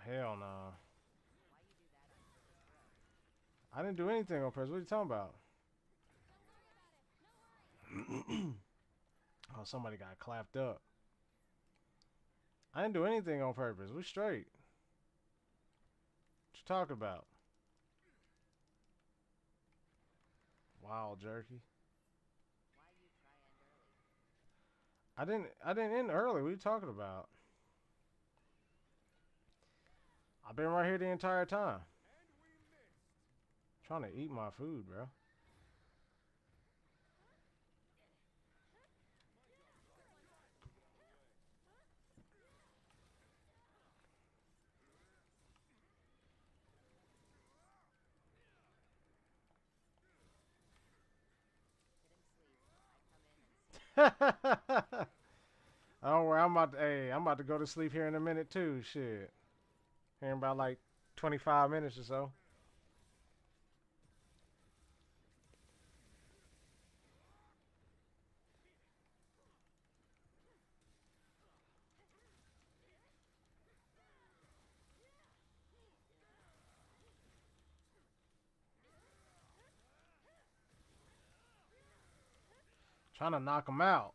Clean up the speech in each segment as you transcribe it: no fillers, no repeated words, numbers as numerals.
hell no. I didn't do anything on purpose. What are you talking about? Oh, somebody got clapped up. I didn't do anything on purpose. We straight. What you talking about? Wild jerky. I didn't end early. What are you talking about? I've been right here the entire time. Trying to eat my food, bro. Oh, well, I'm about to go to sleep here in a minute too. Shit, here in about like 25 minutes or so. Trying to knock him out.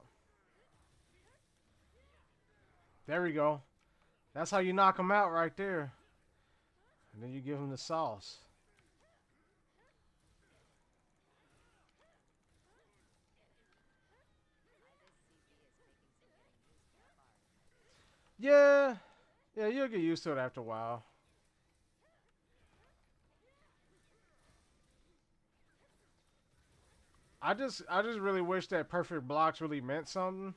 There we go. That's how you knock him out right there. And then you give him the sauce. Yeah, yeah, you'll get used to it after a while. I just really wish that perfect blocks really meant something.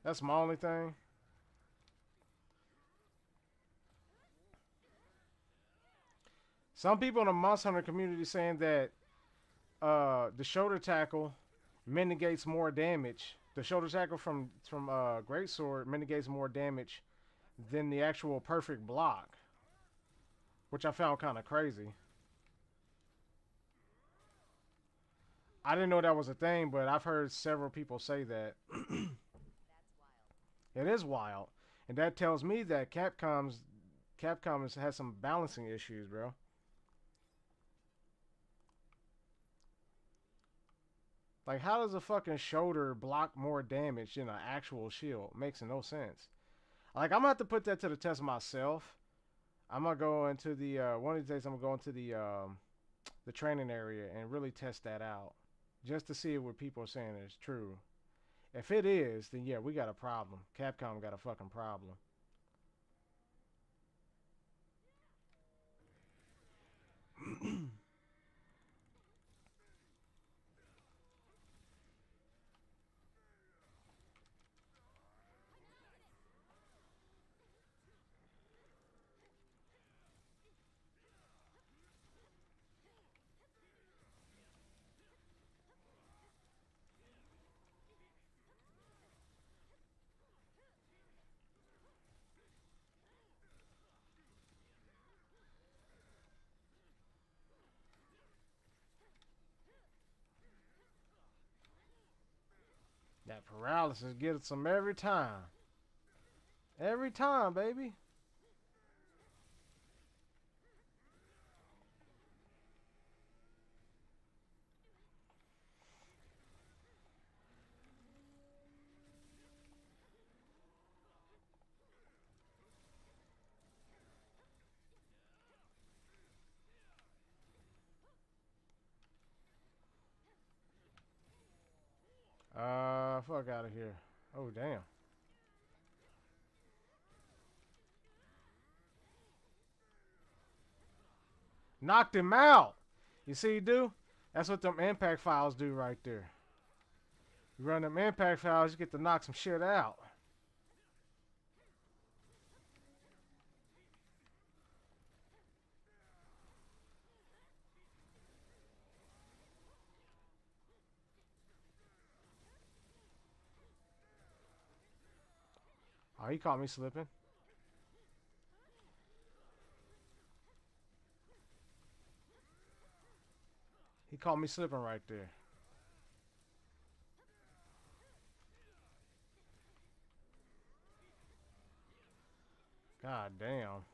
That's my only thing. Some people in the Monster Hunter community saying that the shoulder tackle mitigates more damage. The shoulder tackle from Greatsword mitigates more damage than the actual perfect block, which I found kind of crazy. I didn't know that was a thing, but I've heard several people say that. It is wild, and that tells me that Capcom has some balancing issues, bro. Like, how does a fucking shoulder block more damage than an actual shield? Makes no sense. Like, I'm gonna have to put that to the test myself. I'm gonna go into the one of these days. I'm gonna go into the training area and really test that out, just to see what people are saying is true. If it is, then yeah, we got a problem. Capcom got a fucking problem. That paralysis gets them every time. Every time, baby. Fuck out of here. Oh, damn. Knocked him out. You see, you do? That's what them impact files do right there. You run them impact files, you get to knock some shit out. Oh, he caught me slipping. He caught me slipping right there. God damn.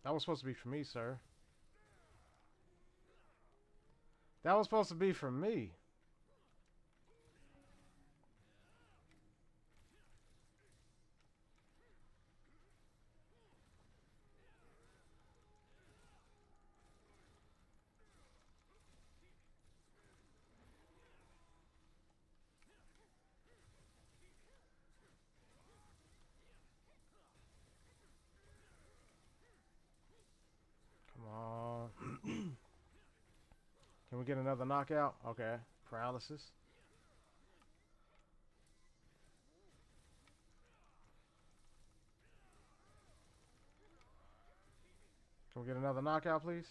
That was supposed to be for me, sir. That was supposed to be for me. Come on. Can we get another knockout? Okay. Paralysis. Can we get another knockout, please?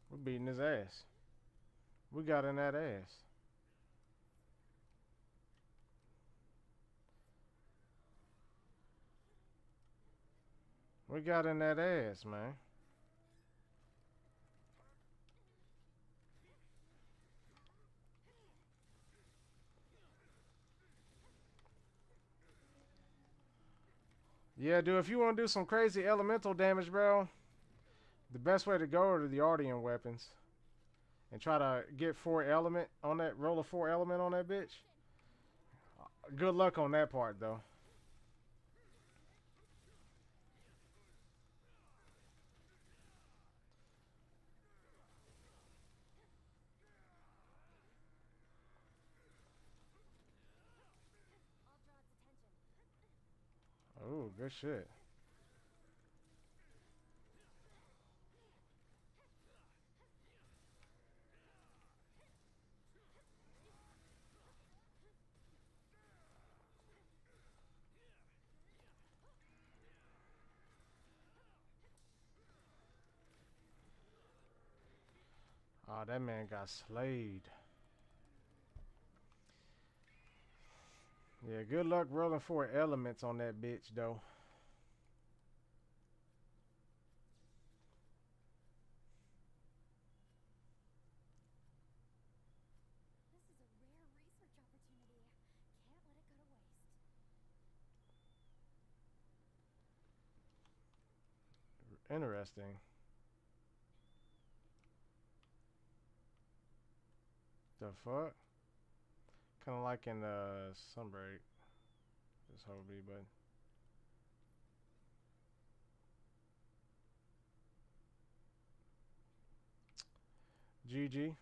We're beating his ass. We got in that ass. We got in that ass, man. Yeah, dude, if you want to do some crazy elemental damage, bro, the best way to go are the Ardian weapons. And try to get 4 element on that, roll a 4 element on that bitch. Good luck on that part, though. Oh, good shit. Oh, that man got slayed. Yeah, good luck rolling 4 elements on that bitch, though. Interesting. The fuck? Kind of like in Sunbreak. This whole B button. GG.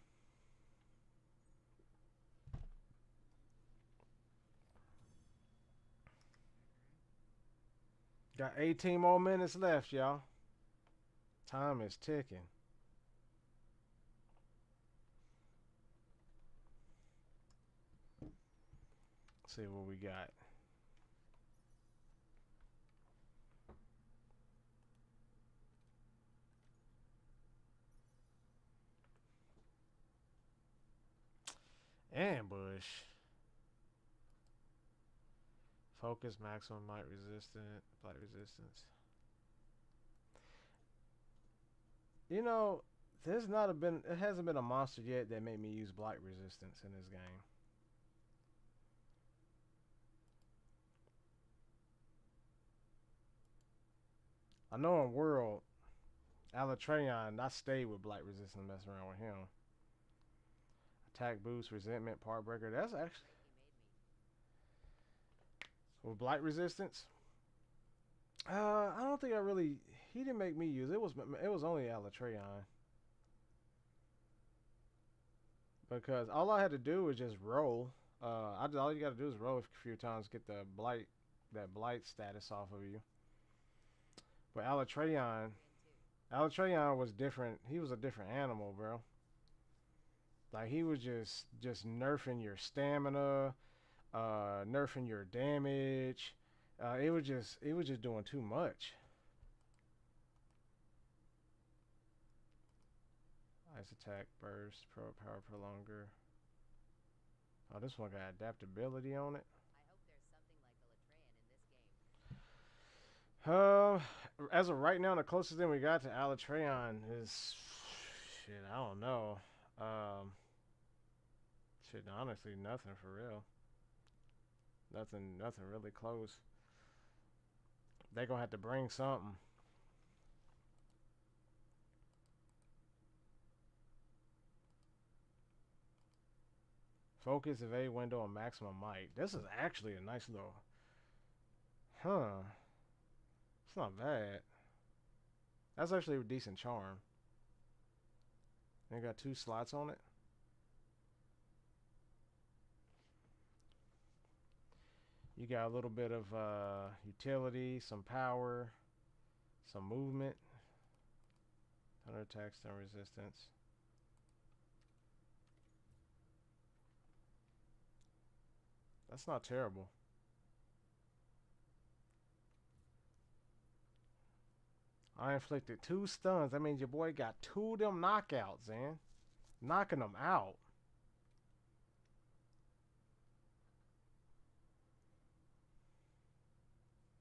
Got 18 more minutes left, y'all. Time is ticking. Let's see what we got. Ambush. Focus, maximum might resistant, blight resistance. You know, it hasn't been a monster yet that made me use blight resistance in this game. I know in World, Alatreon, I stayed with blight resistance messing around with him. Attack boost, resentment, part breaker. That's actually with blight resistance. I don't think I really. He didn't make me use it. It was only Alatreon because all I had to do was just roll. All you got to do is roll a few times, get the blight, that blight status off of you. But Alatreon was different. He was a different animal, bro. Like he was just nerfing your stamina, nerfing your damage, It was just doing too much. Ice attack, burst, pro power prolonger. Oh, this one got adaptability on it. Uh, as of right now, the closest thing we got to Alatreon is shit. I don't know. Um, shit. Honestly, nothing for real. Nothing really close. They gonna have to bring something. Focus, evade window, and maximum might. This is actually a nice little. Huh. It's not bad. That's actually a decent charm. They got 2 slots on it. You got a little bit of utility, some power, some movement, thunder attack, stun resistance. That's not terrible. I inflicted 2 stuns. That means your boy got 2 of them knockouts, man. Knocking them out.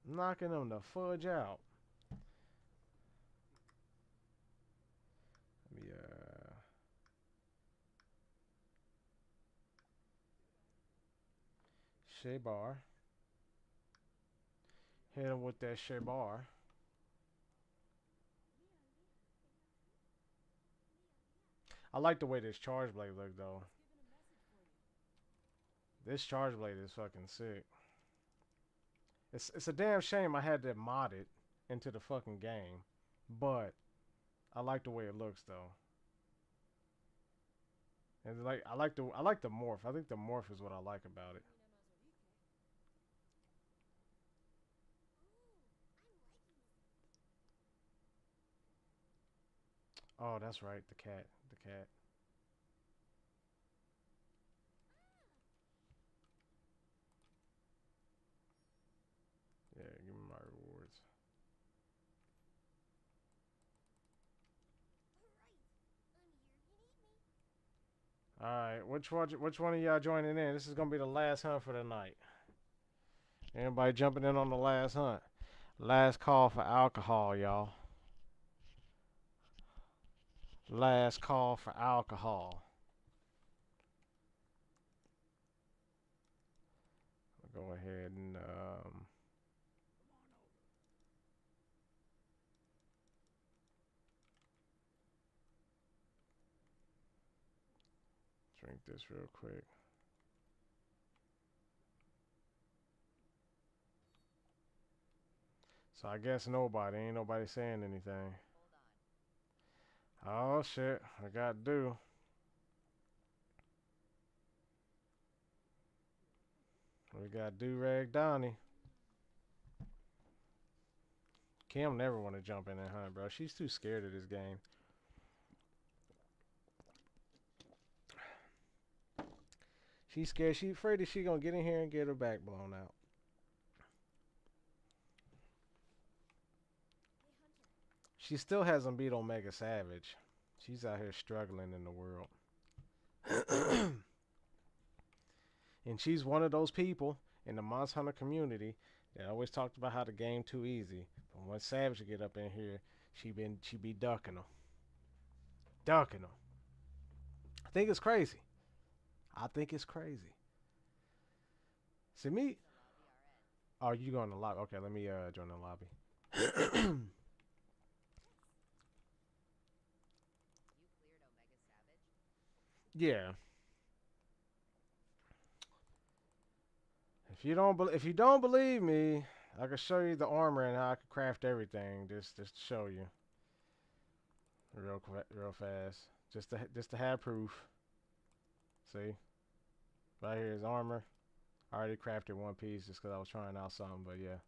Knocking them the fudge out. Let me Shebar. Hit him with that Shebar. I like the way this charge blade look though. This charge blade is fucking sick. It's a damn shame I had to mod it into the fucking game, but I like the way it looks though. And like I like the morph. I think the morph is what I like about it. Oh, that's right, the cat. The cat. Yeah, give me my rewards. All right, which one of y'all joining in? This is gonna be the last hunt for the night. Anybody jumping in on the last hunt? Last call for alcohol, y'all. Last call for alcohol. I'll go ahead and drink this real quick. So I guess nobody. Ain't nobody saying anything. Oh shit, I got do. We got Do-Rag Donnie. Kim never want to jump in that hunt, bro. She's too scared of this game. She's scared. She afraid that she gonna get in here and get her back blown out. She still hasn't beat Omega Savage. She's out here struggling in the world. And she's one of those people in the Monster Hunter community that always talked about how the game too easy. But once Savage get up in here, she be ducking them. Ducking them. I think it's crazy. I think it's crazy. See me? Oh, you going to the lobby? Okay, let me join the lobby. Yeah. If you don't believe me, I can show you the armor and how I can craft everything. Just to show you, real fast. Just to have proof. See, right here is armor. I already crafted one piece just because I was trying out something. But yeah,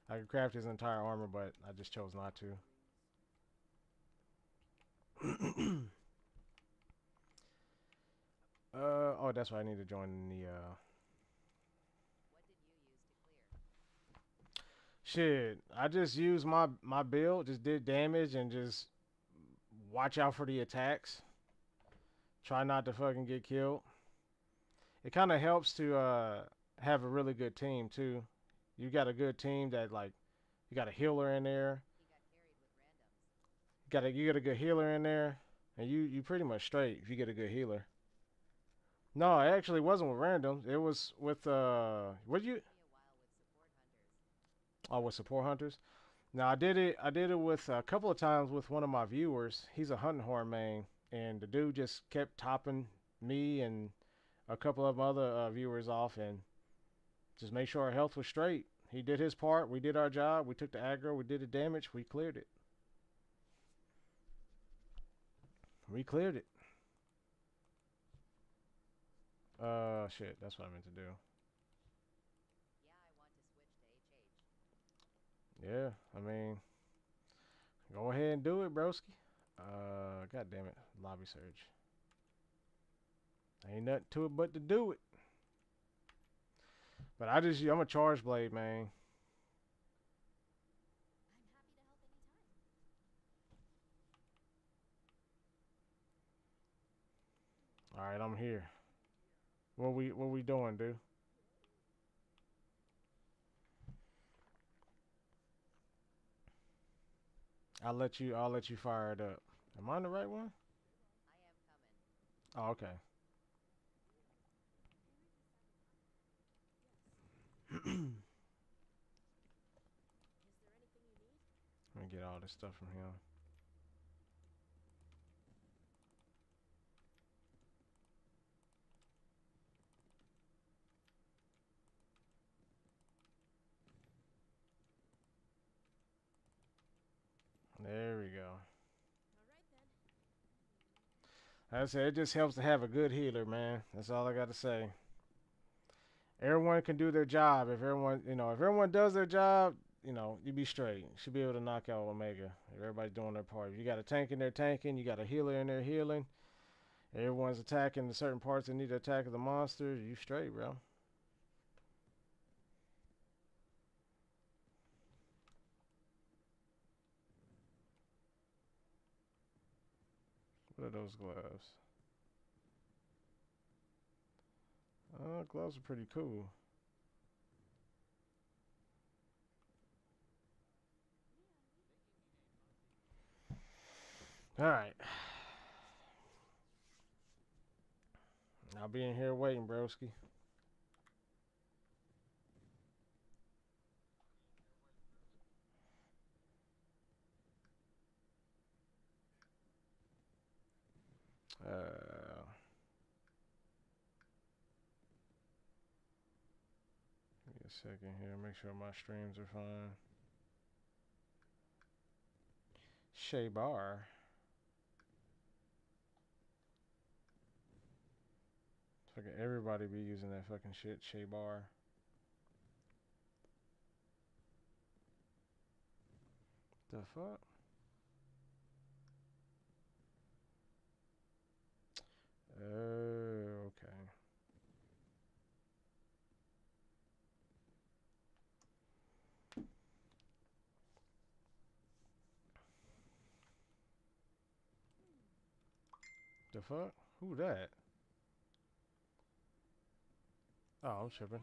I could craft his entire armor, but I just chose not to. Oh, that's why I need to join the Shit, I just used my build, just did damage and just watch out for the attacks. Try not to fucking get killed. It kind of helps to have a really good team too. You got a good team that like you got a healer in there. You got a good healer in there, and you pretty much straight if you get a good healer. No, it actually wasn't with randoms. It was with what you? Oh, with support hunters. Now I did it with a couple of times with one of my viewers. He's a hunting horn main, and the dude just kept topping me and a couple of other viewers off, and just made sure our health was straight. He did his part. We did our job. We took the aggro. We did the damage. We cleared it. We cleared it. Shit. That's what I meant to do. Yeah. I mean, go ahead and do it, broski. God damn it. Lobby search. Ain't nothing to it but to do it. But I'm a charge blade, man. All right, I'm here. What we doing, dude? I'll let you fire it up. Am I on the right one? Oh, okay. Let me get all this stuff from him. There we go. Like I said, it just helps to have a good healer, man. That's all I got to say. Everyone can do their job. If everyone, if everyone does their job, you be straight. You should be able to knock out Omega. If everybody's doing their part. If you got a tank in there tanking, you got a healer in there healing. Everyone's attacking the certain parts that need to attack the monsters. You straight, bro. What are those gloves? Gloves are pretty cool. All right. I'll be in here waiting, broski. Give me a second here. Make sure my streams are fine. Shea Bar. Fucking everybody be using that fucking shit, Shea Bar. The fuck? Oh, okay. The fuck? Who that? Oh, I'm tripping.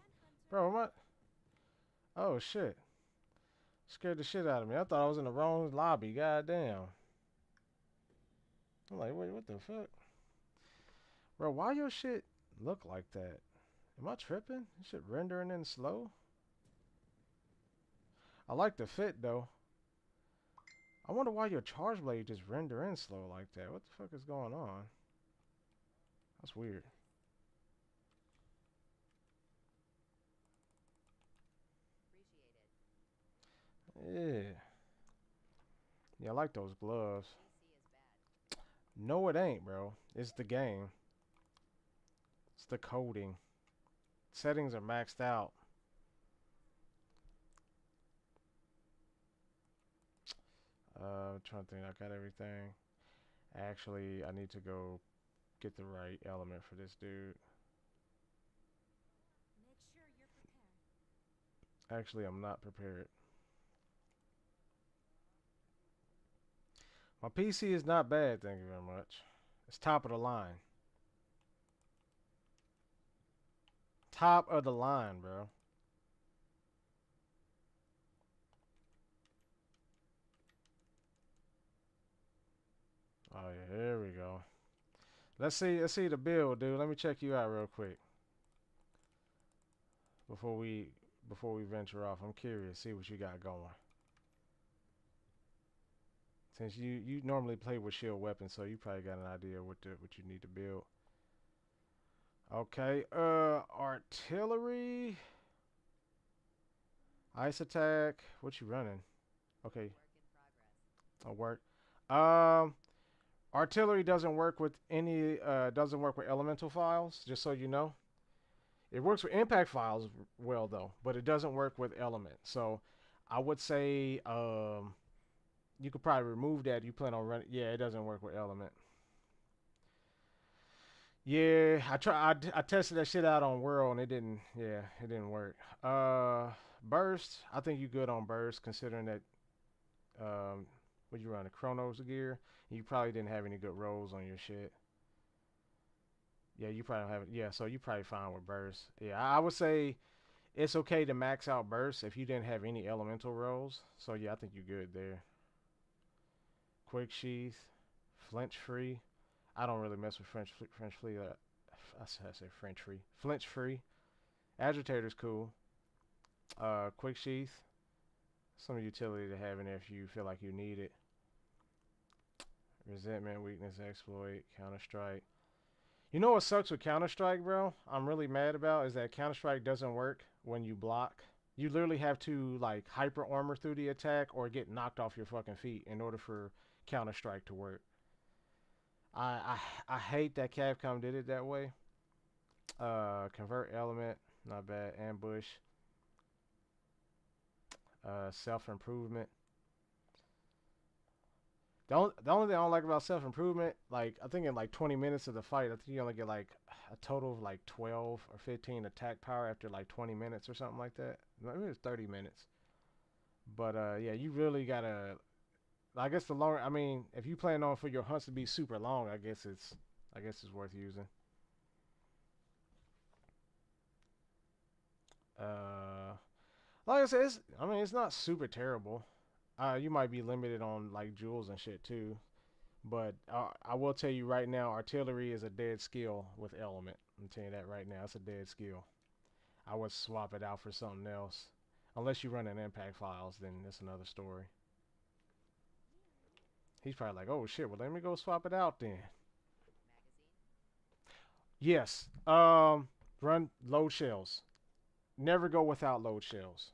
Bro, what? Oh, shit. Scared the shit out of me. I thought I was in the wrong lobby. God damn. I'm like, wait, what the fuck? Bro, why your shit look like that? Am I tripping? This shit rendering in slow? I like the fit, though. I wonder why your charge blade just render in slow like that. What the fuck is going on? That's weird. Yeah. Yeah, I like those gloves. No, it ain't, bro. It's the game. It's the coding. Settings are maxed out. I'm trying to think. I got everything. Actually, I need to go get the right element for this dude. Actually, I'm not prepared. My PC is not bad, thank you very much. It's top of the line. Top of the line, bro. Oh yeah, here we go. Let's see the build, dude. Let me check you out real quick before we before we venture off. I'm curious, see what you got going. Since you normally play with shield weapons, so you probably got an idea what you need to build. Okay, artillery, ice attack. What you running? Okay, I'll work. Um, artillery doesn't work with any doesn't work with elemental files. Just so you know, it works with impact files well though, but it doesn't work with element. So, I would say you could probably remove that. You plan on running? Yeah, it doesn't work with element. Yeah, I tested that shit out on World and it didn't. Yeah, it didn't work. Burst. I think you good on burst considering that what you run a Chronos gear. You probably didn't have any good rolls on your shit. Yeah, you probably have. Yeah, so you probably fine with burst. Yeah, I would say it's okay to max out burst if you didn't have any elemental rolls. So yeah, I think you're good there. Quick sheath, flinch free. I don't really mess with French free. I say French free. Flinch free. Agitator's cool. Quick sheath. Some utility to have in there if you feel like you need it. Resentment, weakness, exploit, Counter Strike. You know what sucks with Counter Strike, bro? I'm really mad about is that Counter Strike doesn't work when you block. You literally have to like hyper armor through the attack or get knocked off your fucking feet in order for Counter Strike to work. I hate that Capcom did it that way. Convert element, not bad. Ambush. Self improvement. The only thing I don't like about self improvement, like I think in like 20 minutes of the fight, I think you only get like a total of like 12 or 15 attack power after like 20 minutes or something like that. Maybe it's 30 minutes. But yeah, you really gotta. I guess the longer, I mean, if you plan on for your hunts to be super long, I guess it's worth using. Uh, like I said, it's not super terrible. You might be limited on like jewels and shit too. But I will tell you right now, artillery is a dead skill with element. I'm telling you that right now. It's a dead skill. I would swap it out for something else. Unless you run an impact files, then it's another story. He's probably like, oh shit, well let me go swap it out then. Yes. Run load shells. Never go without load shells.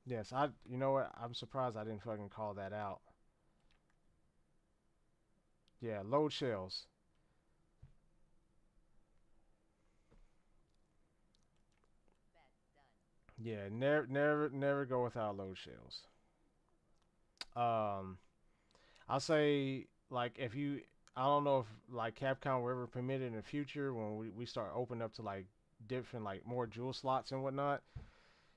Yes, you know what? I'm surprised I didn't fucking call that out. Yeah, load shells. Yeah, never go without load shells. Um, I'll say like if you, I don't know if like Capcom will ever permit it in the future when we start opening up to like different like more jewel slots and whatnot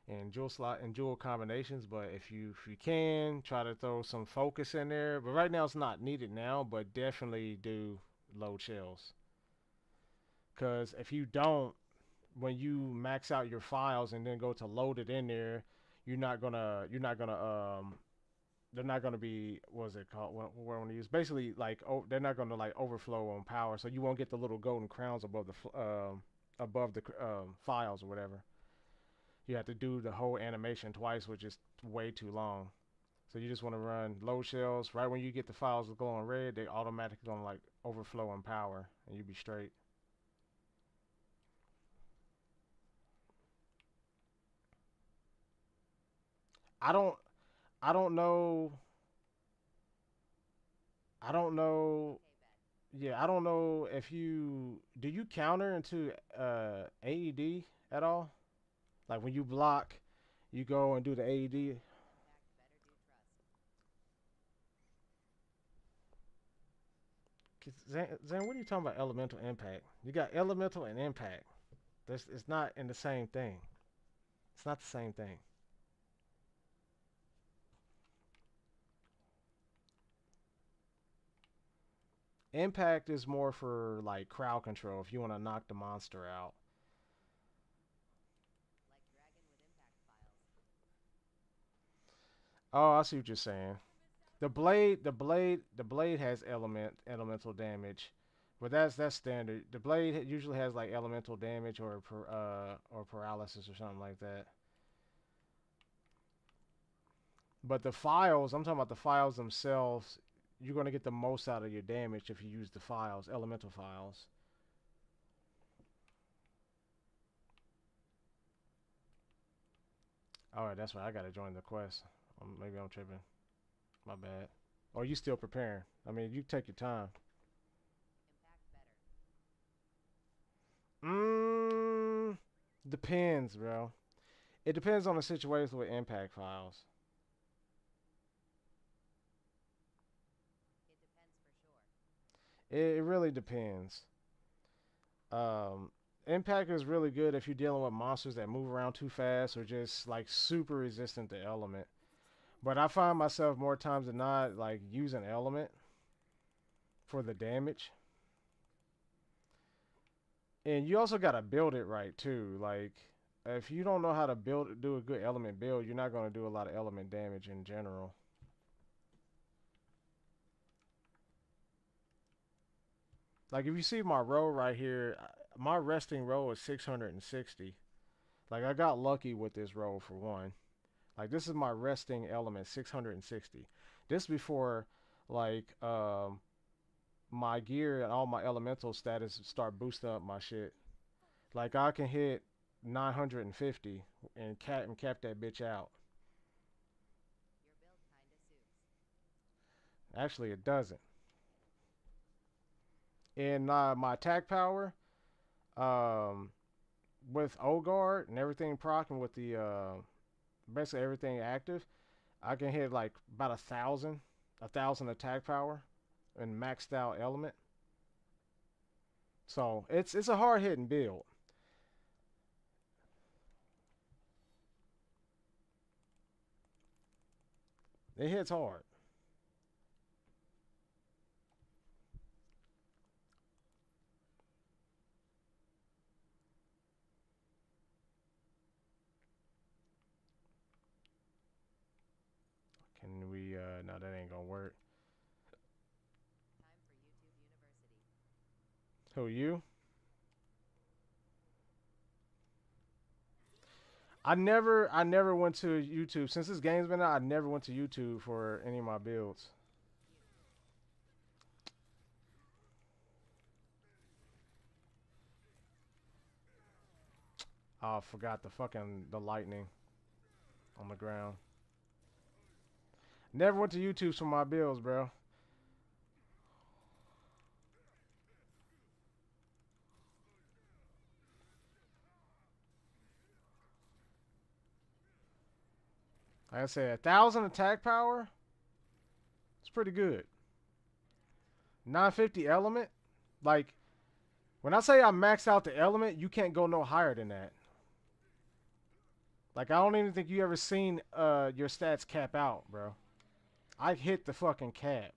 and jewel combinations. But if you can try to throw some focus in there, but right now it's not needed now. But definitely do load shells because if you don't, when you max out your files and then go to load it in there, you're not gonna they're not going to be what's it called what I want to use basically like they're not going to like overflow on power so you won't get the little golden crowns above the files or whatever. You have to do the whole animation twice, which is way too long. So you just want to run load shells right when you get the files glowing red, they automatically gonna like overflow on power and you be straight. I don't I don't know I don't know Yeah, I don't know if you do you counter into AED at all? Like when you block, you go and do the AED. Zan, what are you talking about? Elemental impact. You got elemental and impact. It's not in the same thing. It's not the same thing. Impact is more for like crowd control if you want to knock the monster out. Oh, I see what you're saying. The blade has elemental damage, but that's standard. The blade usually has like elemental damage or paralysis or something like that. But the files, I'm talking about the files themselves. You're gonna get the most out of your damage if you use the files, elemental files. All right, that's right. I gotta join the quest. Maybe I'm tripping. My bad. Or you still preparing? I mean, you take your time. Mmm. Depends, bro. It depends on the situation with impact files. It really depends. Um, Impact is really good if you're dealing with monsters that move around too fast or just like super resistant to element. But I find myself more times than not like using element for the damage. And you also gotta build it right too. Like if you don't know how to do a good element build, you're not gonna do a lot of element damage in general. Like if you see my roll right here, my resting roll is 660. Like I got lucky with this roll for one. Like this is my resting element 660. This before like my gear and all my elemental status start boosting up my shit. Like I can hit 950 and cap that bitch out. Actually, it doesn't. And my attack power, um, with Ogard and everything procking with the basically everything active, I can hit like about 1,000 attack power and maxed out element. So it's a hard hitting build. It hits hard. Can we? No, that ain't gonna work. Who you? I never went to YouTube since this game's been out. I never went to YouTube for any of my builds. Oh, I forgot the lightning on the ground. Never went to YouTube for my builds, bro. Like I said, 1,000 attack power. It's pretty good. 950 element. Like when I say I max out the element, you can't go no higher than that. Like I don't even think you ever seen your stats cap out, bro. I hit the fucking cap.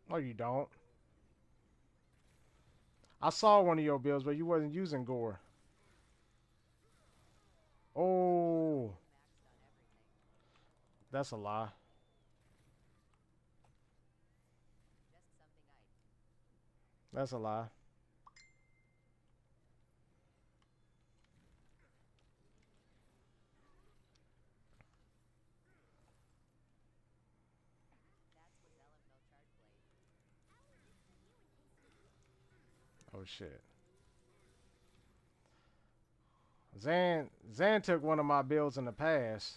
No, you don't. I saw one of your builds, but you wasn't using gore. Oh, that's a lie. That's a lie. Oh shit. Zan took one of my builds in the past.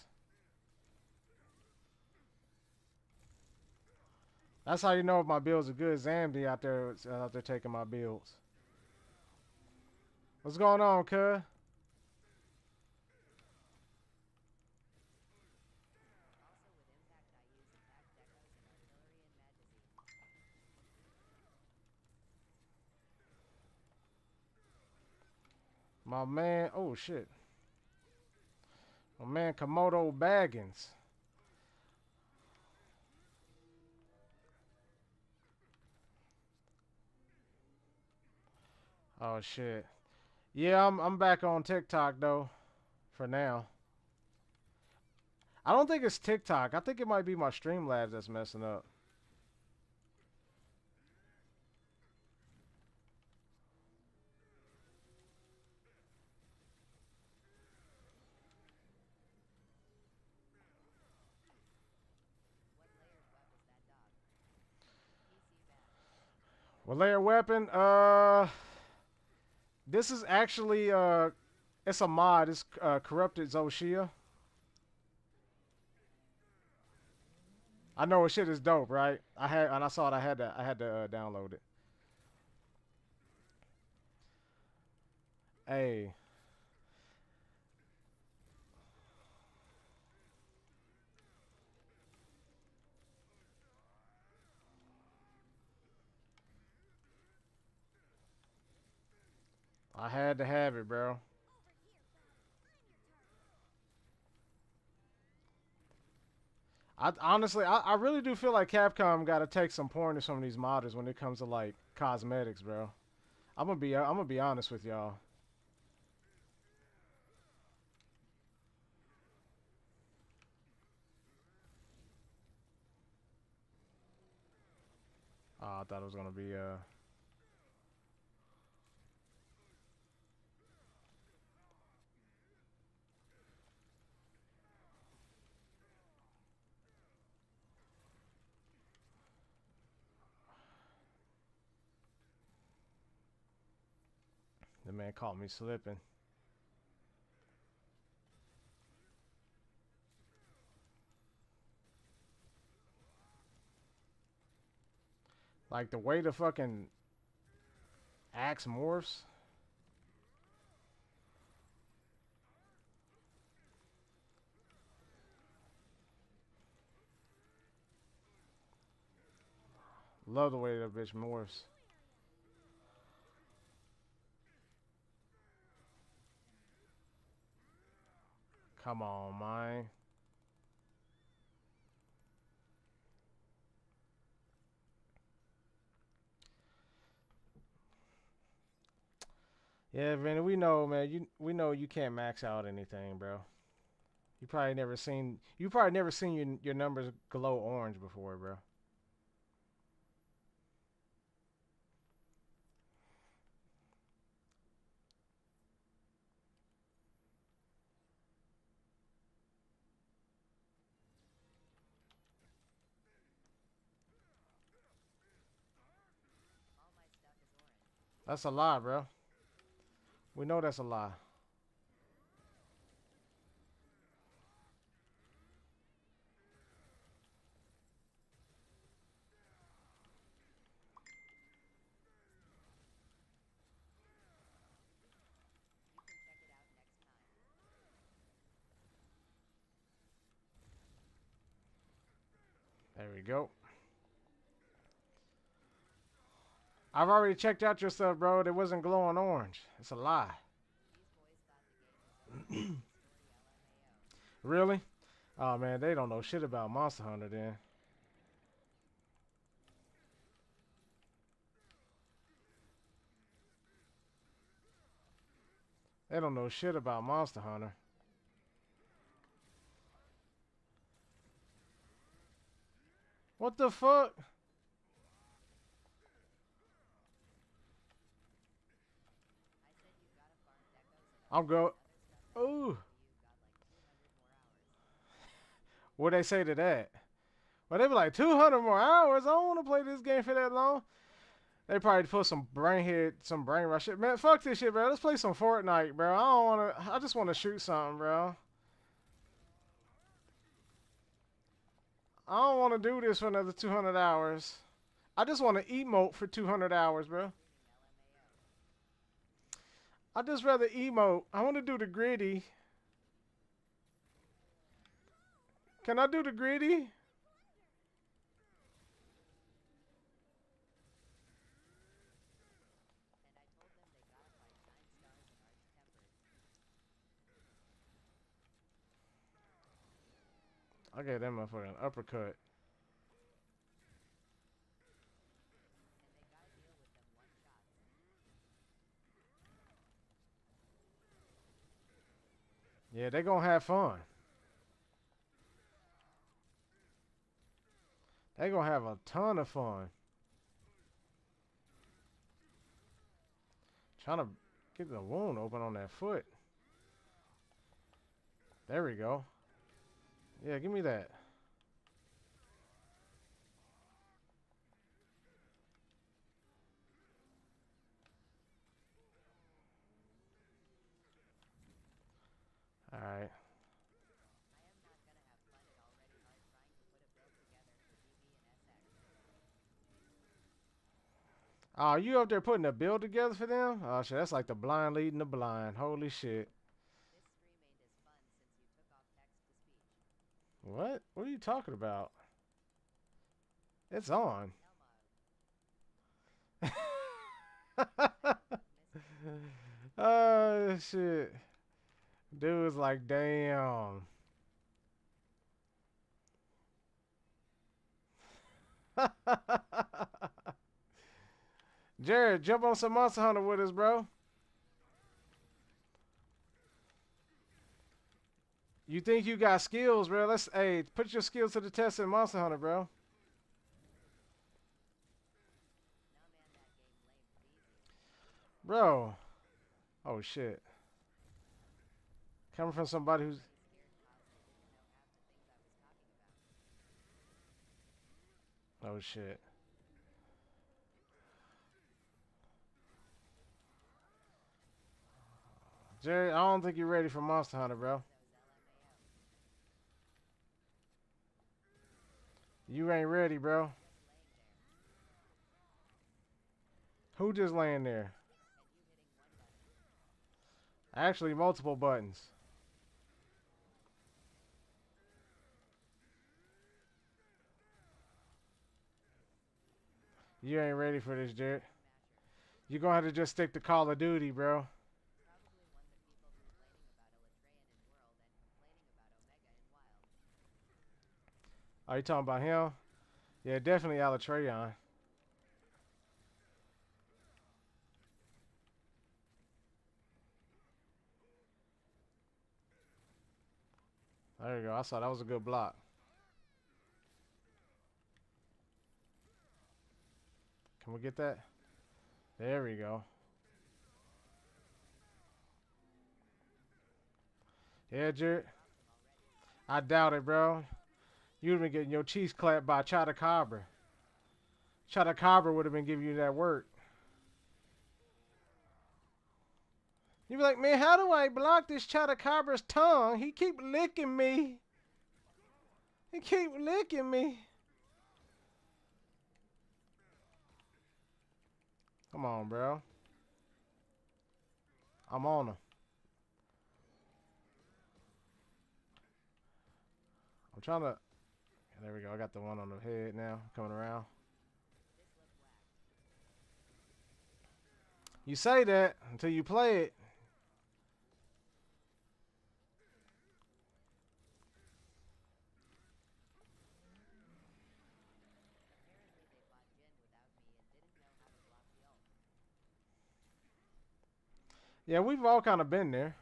That's how you know if my builds are good. Zan be out there taking my builds. What's going on, cuz? My man, oh shit. My man Komodo Baggins. Oh shit. Yeah, I'm back on TikTok though, for now. I don't think it's TikTok. I think it might be my Streamlabs that's messing up. Well, layer weapon. This is actually it's a mod. It's corrupted Zoshia. I know shit is dope, right? I saw it. I had to download it. Hey, I had to have it, bro. I honestly, I really do feel like Capcom got to take some pointers from these modders when it comes to like cosmetics, bro. I'm gonna be honest with y'all. Oh, I thought it was gonna be the man caught me slipping. Like the way the fucking axe morphs. Love the way that bitch morphs. Come on, man. Yeah, Vinny, we know, man. We know you can't max out anything, bro. You probably never seen your numbers glow orange before, bro. That's a lie, bro. We know that's a lie. There we go. I've already checked out your stuff, bro. It wasn't glowing orange. It's a lie. Really? Oh man, they don't know shit about Monster Hunter then. They don't know shit about Monster Hunter. What the fuck? I'm go. Ooh. What they say to that? Well, they be like 200 more hours. I don't want to play this game for that long. They probably put some brain rush shit. Man, fuck this shit, bro. Let's play some Fortnite, bro. I don't want to. I just want to shoot something, bro. I don't want to do this for another 200 hours. I just want to emote for 200 hours, bro. I just rather emote. I want to do the gritty. Can I do the gritty? I gave that motherfucker an uppercut. Yeah, they gonna have fun. They gonna have a ton of fun. Trying to get the wound open on that foot. There we go. Yeah, give me that. Alright. Oh, you up there putting a build together for them? Oh shit, that's like the blind leading the blind. Holy shit. What? What are you talking about? It's on. Oh shit. Dude was like, damn. Jared, jump on some Monster Hunter with us, bro. You think you got skills, bro? Hey, put your skills to the test in Monster Hunter, bro. Bro. Oh shit. Coming from somebody who's oh shit. Jerry, I don't think you're ready for Monster Hunter, bro. You ain't ready, bro. Who just laying there? Actually, multiple buttons. You ain't ready for this, Jared. You're gonna have to just stick to Call of Duty, bro. Are you talking about him? Yeah, definitely Alatreon. There you go. I saw that was a good block. Can we get that? There we go. Yeah, Jared. I doubt it, bro. You'd have been getting your cheeks clapped by Chotacabra. Chotacabra would have been giving you that work. You'd be like, man, how do I block this Chotacabra's tongue? He keep licking me. He keep licking me. Come on, bro. I'm on him. I'm trying to... There we go. I got the one on the head now. Coming around. You say that until you play it. Yeah, we've all kind of been there.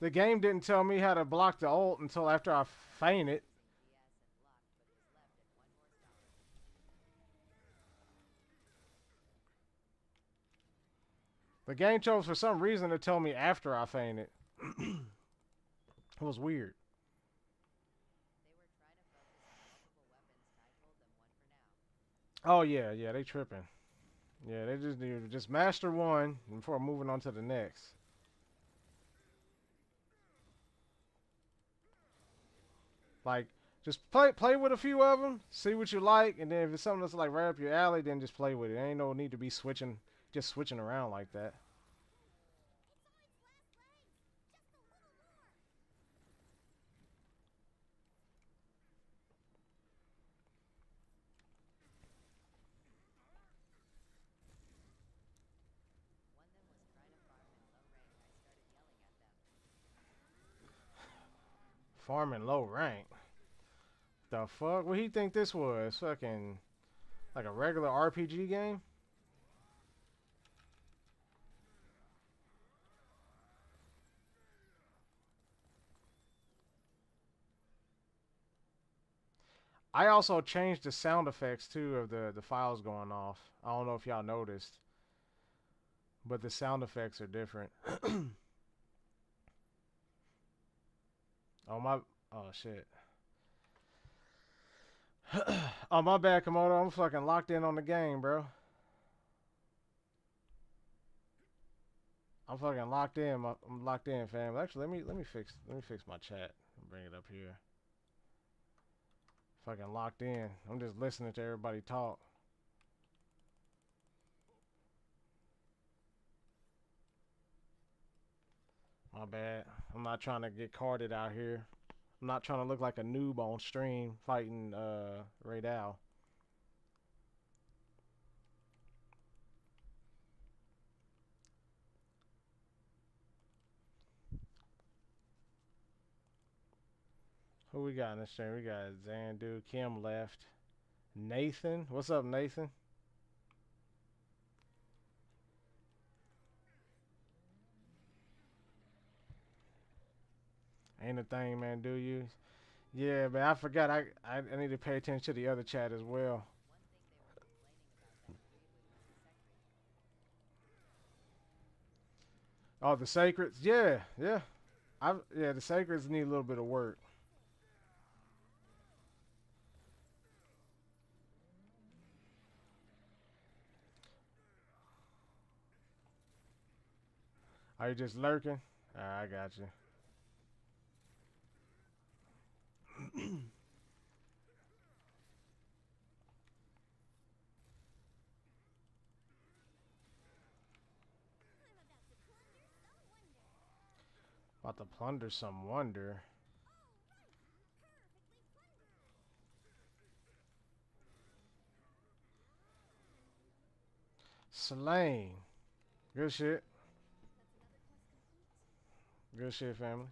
The game didn't tell me how to block the ult until after I fainted. The game chose for some reason to tell me after I fainted. It was weird. Oh yeah, yeah, they tripping. Yeah, they just need to just master one before moving on to the next. Like, just play with a few of them, see what you like, and then if it's something that's like right up your alley, then just play with it. Ain't no need to be switching around like that. Farming low rank. The fuck? What he think this was? Fucking like a regular RPG game? I also changed the sound effects too of the files going off. I don't know if y'all noticed, but the sound effects are different. Oh my! Oh shit! Oh my bad, Komodo. I'm fucking locked in on the game, bro. I'm fucking locked in. I'm locked in, fam. Actually, let me fix my chat and bring it up here. Fucking locked in. I'm just listening to everybody talk. My bad. I'm not trying to get carded out here. I'm not trying to look like a noob on stream fighting Ray Dow. Who we got in the stream? We got Zandu, Kim left. Nathan. What's up, Nathan? Ain't a thing, man, do you? Yeah, man, I forgot. I need to pay attention to the other chat as well. Oh, the sacreds. Yeah, yeah. Yeah, the sacreds need a little bit of work. Are you just lurking? I got you. About to plunder some wonder. Slain. Good shit. Good shit, family.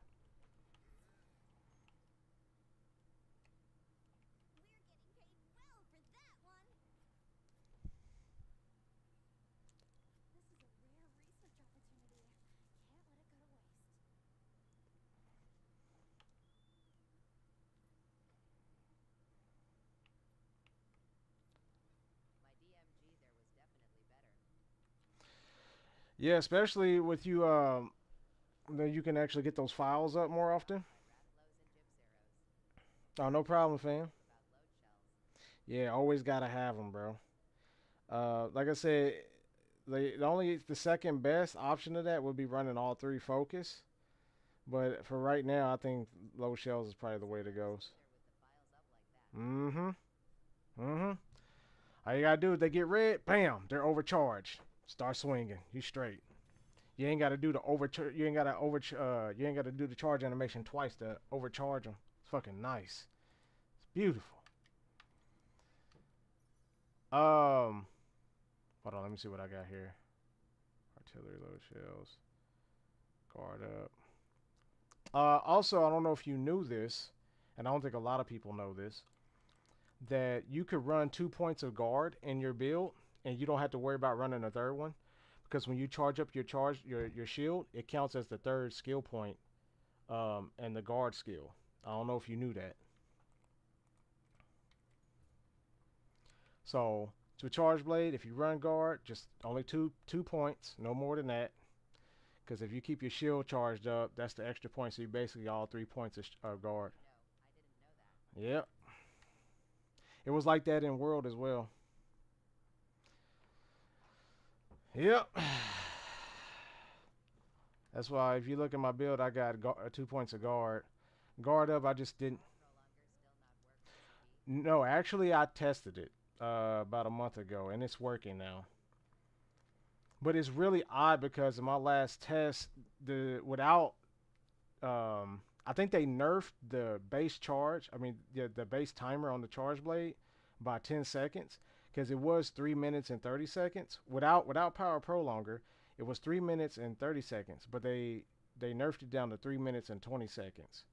Yeah, especially with you, then you can actually get those files up more often. Oh, no problem, fam. Yeah, always gotta have them, bro. Like I said, the second best option of that would be running all three focus. But for right now, I think low shells is probably the way to go. Mm-hmm. Mm-hmm. All you gotta do is they get red, bam, they're overcharged. Start swinging. You straight. You ain't gotta do the overcharge. You ain't gotta You ain't gotta do the charge animation twice to overcharge them. It's fucking nice. It's beautiful. Um, Hold on. Let me see what I got here. Artillery load shells. Guard up. Also, I don't know if you knew this, and I don't think a lot of people know this, that you could run 2 points of guard in your build, and you don't have to worry about running a third one, because when you charge up your shield, it counts as the third skill point, and the guard skill. I don't know if you knew that. So to a charge blade, if you run guard, just only 2 points, no more than that. Because if you keep your shield charged up, that's the extra point. So you basically all 3 points of guard. Yep. It was like that in World as well. Yep. That's why if you look at my build, I got 2 points of guard. Guard up, I just didn't. No, actually, I tested it about a month ago, and it's working now. But it's really odd because in my last test, I think they nerfed the base charge. I mean, the base timer on the charge blade by 10 seconds because it was 3 minutes and 30 seconds without power prolonger. It was 3 minutes and 30 seconds, but they nerfed it down to 3 minutes and 20 seconds.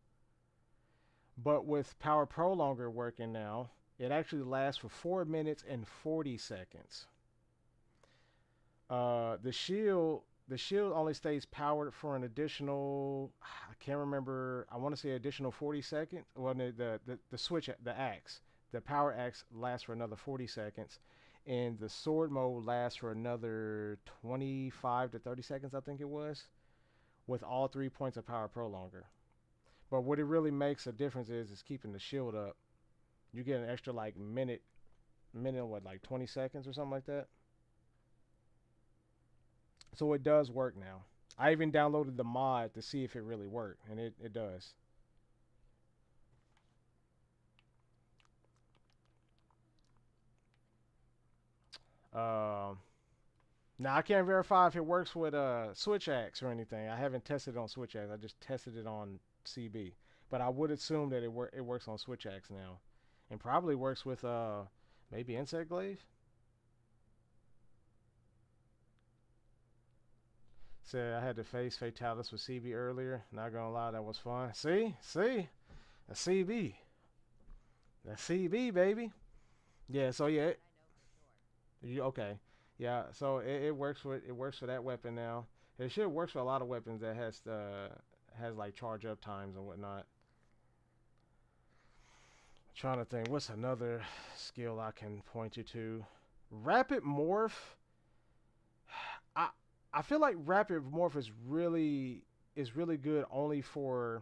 But with Power Prolonger working now, it actually lasts for 4 minutes and 40 seconds. The shield only stays powered for an additional, I can't remember, I want to say additional 40 seconds. Well, the switch, the axe, the power axe lasts for another 40 seconds. And the sword mode lasts for another 25 to 30 seconds, I think it was, with all 3 points of Power Prolonger. But what it really makes a difference is keeping the shield up. You get an extra like minute, what, like 20 seconds or something like that. So it does work now. I even downloaded the mod to see if it really worked, and it does. Um, Now I can't verify if it works with Switch Axe or anything. I haven't tested it on Switch Axe. I just tested it on CB. But I would assume that it works on Switch Axe now, and probably works with maybe Insect Glaive. Said I had to face Fatalis with CB earlier. Not gonna lie, that was fun. See, a CB, that CB baby. Yeah. So yeah, you okay? Yeah. So it works for that weapon now. It should work for a lot of weapons that has like charge up times and whatnot. Trying to think, what's another skill I can point you to? Rapid morph. I I feel like rapid morph is really good only for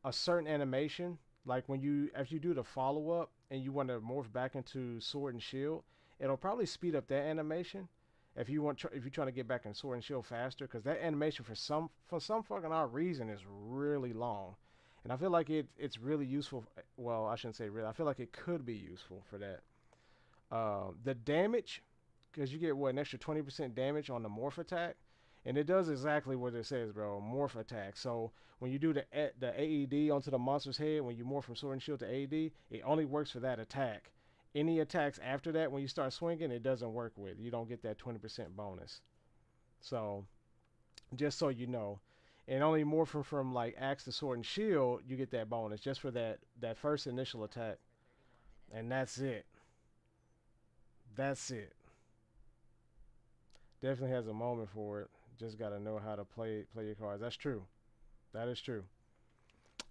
a certain animation. Like when if you do the follow up and you want to morph back into sword and shield, it'll probably speed up that animation. If you're trying to get back in sword and shield faster, because that animation for some fucking odd reason is really long, and I feel like it's really useful. Well, I shouldn't say really. I feel like it could be useful for that. The damage, because you get what, an extra 20% damage on the morph attack, and it does exactly what it says, bro. Morph attack. So when you do the AED onto the monster's head, when you morph from sword and shield to AED, it only works for that attack. Any attacks after that, when you start swinging, it doesn't work with. You don't get that 20% bonus. So just so you know, and only morphing from like axe to sword and shield, you get that bonus just for that first initial attack, and that's it. That's it. Definitely has a moment for it. Just gotta know how to play your cards. That's true. That is true.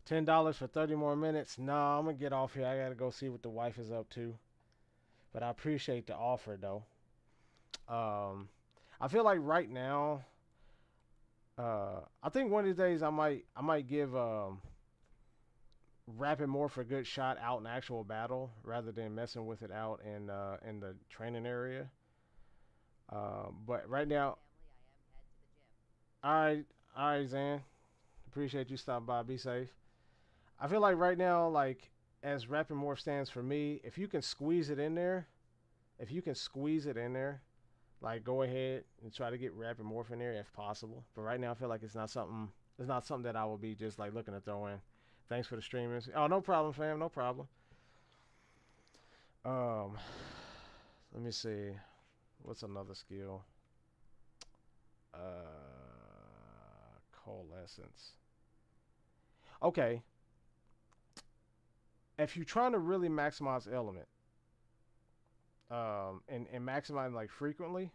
$10 for 30 more minutes. Nah, I'm gonna get off here. I gotta go see what the wife is up to. But I appreciate the offer though. Um, I feel like right now, I think one of these days I might give Rapid Morph a good shot out in actual battle rather than messing with it out in the training area. But right now, all right, all right, Zan. Appreciate you stopping by. Be safe. I feel like right now, like as Rapid Morph stands for me, if you can squeeze it in there, if you can squeeze it in there, like go ahead and try to get Rapid Morph in there if possible. But right now, I feel like it's not something. It's not something that I will be just like looking to throw in. Thanks for the streamers. Oh, no problem, fam. No problem. Um, let me see. What's another skill? Coalescence. Okay. If you're trying to really maximize element, and maximize like frequently,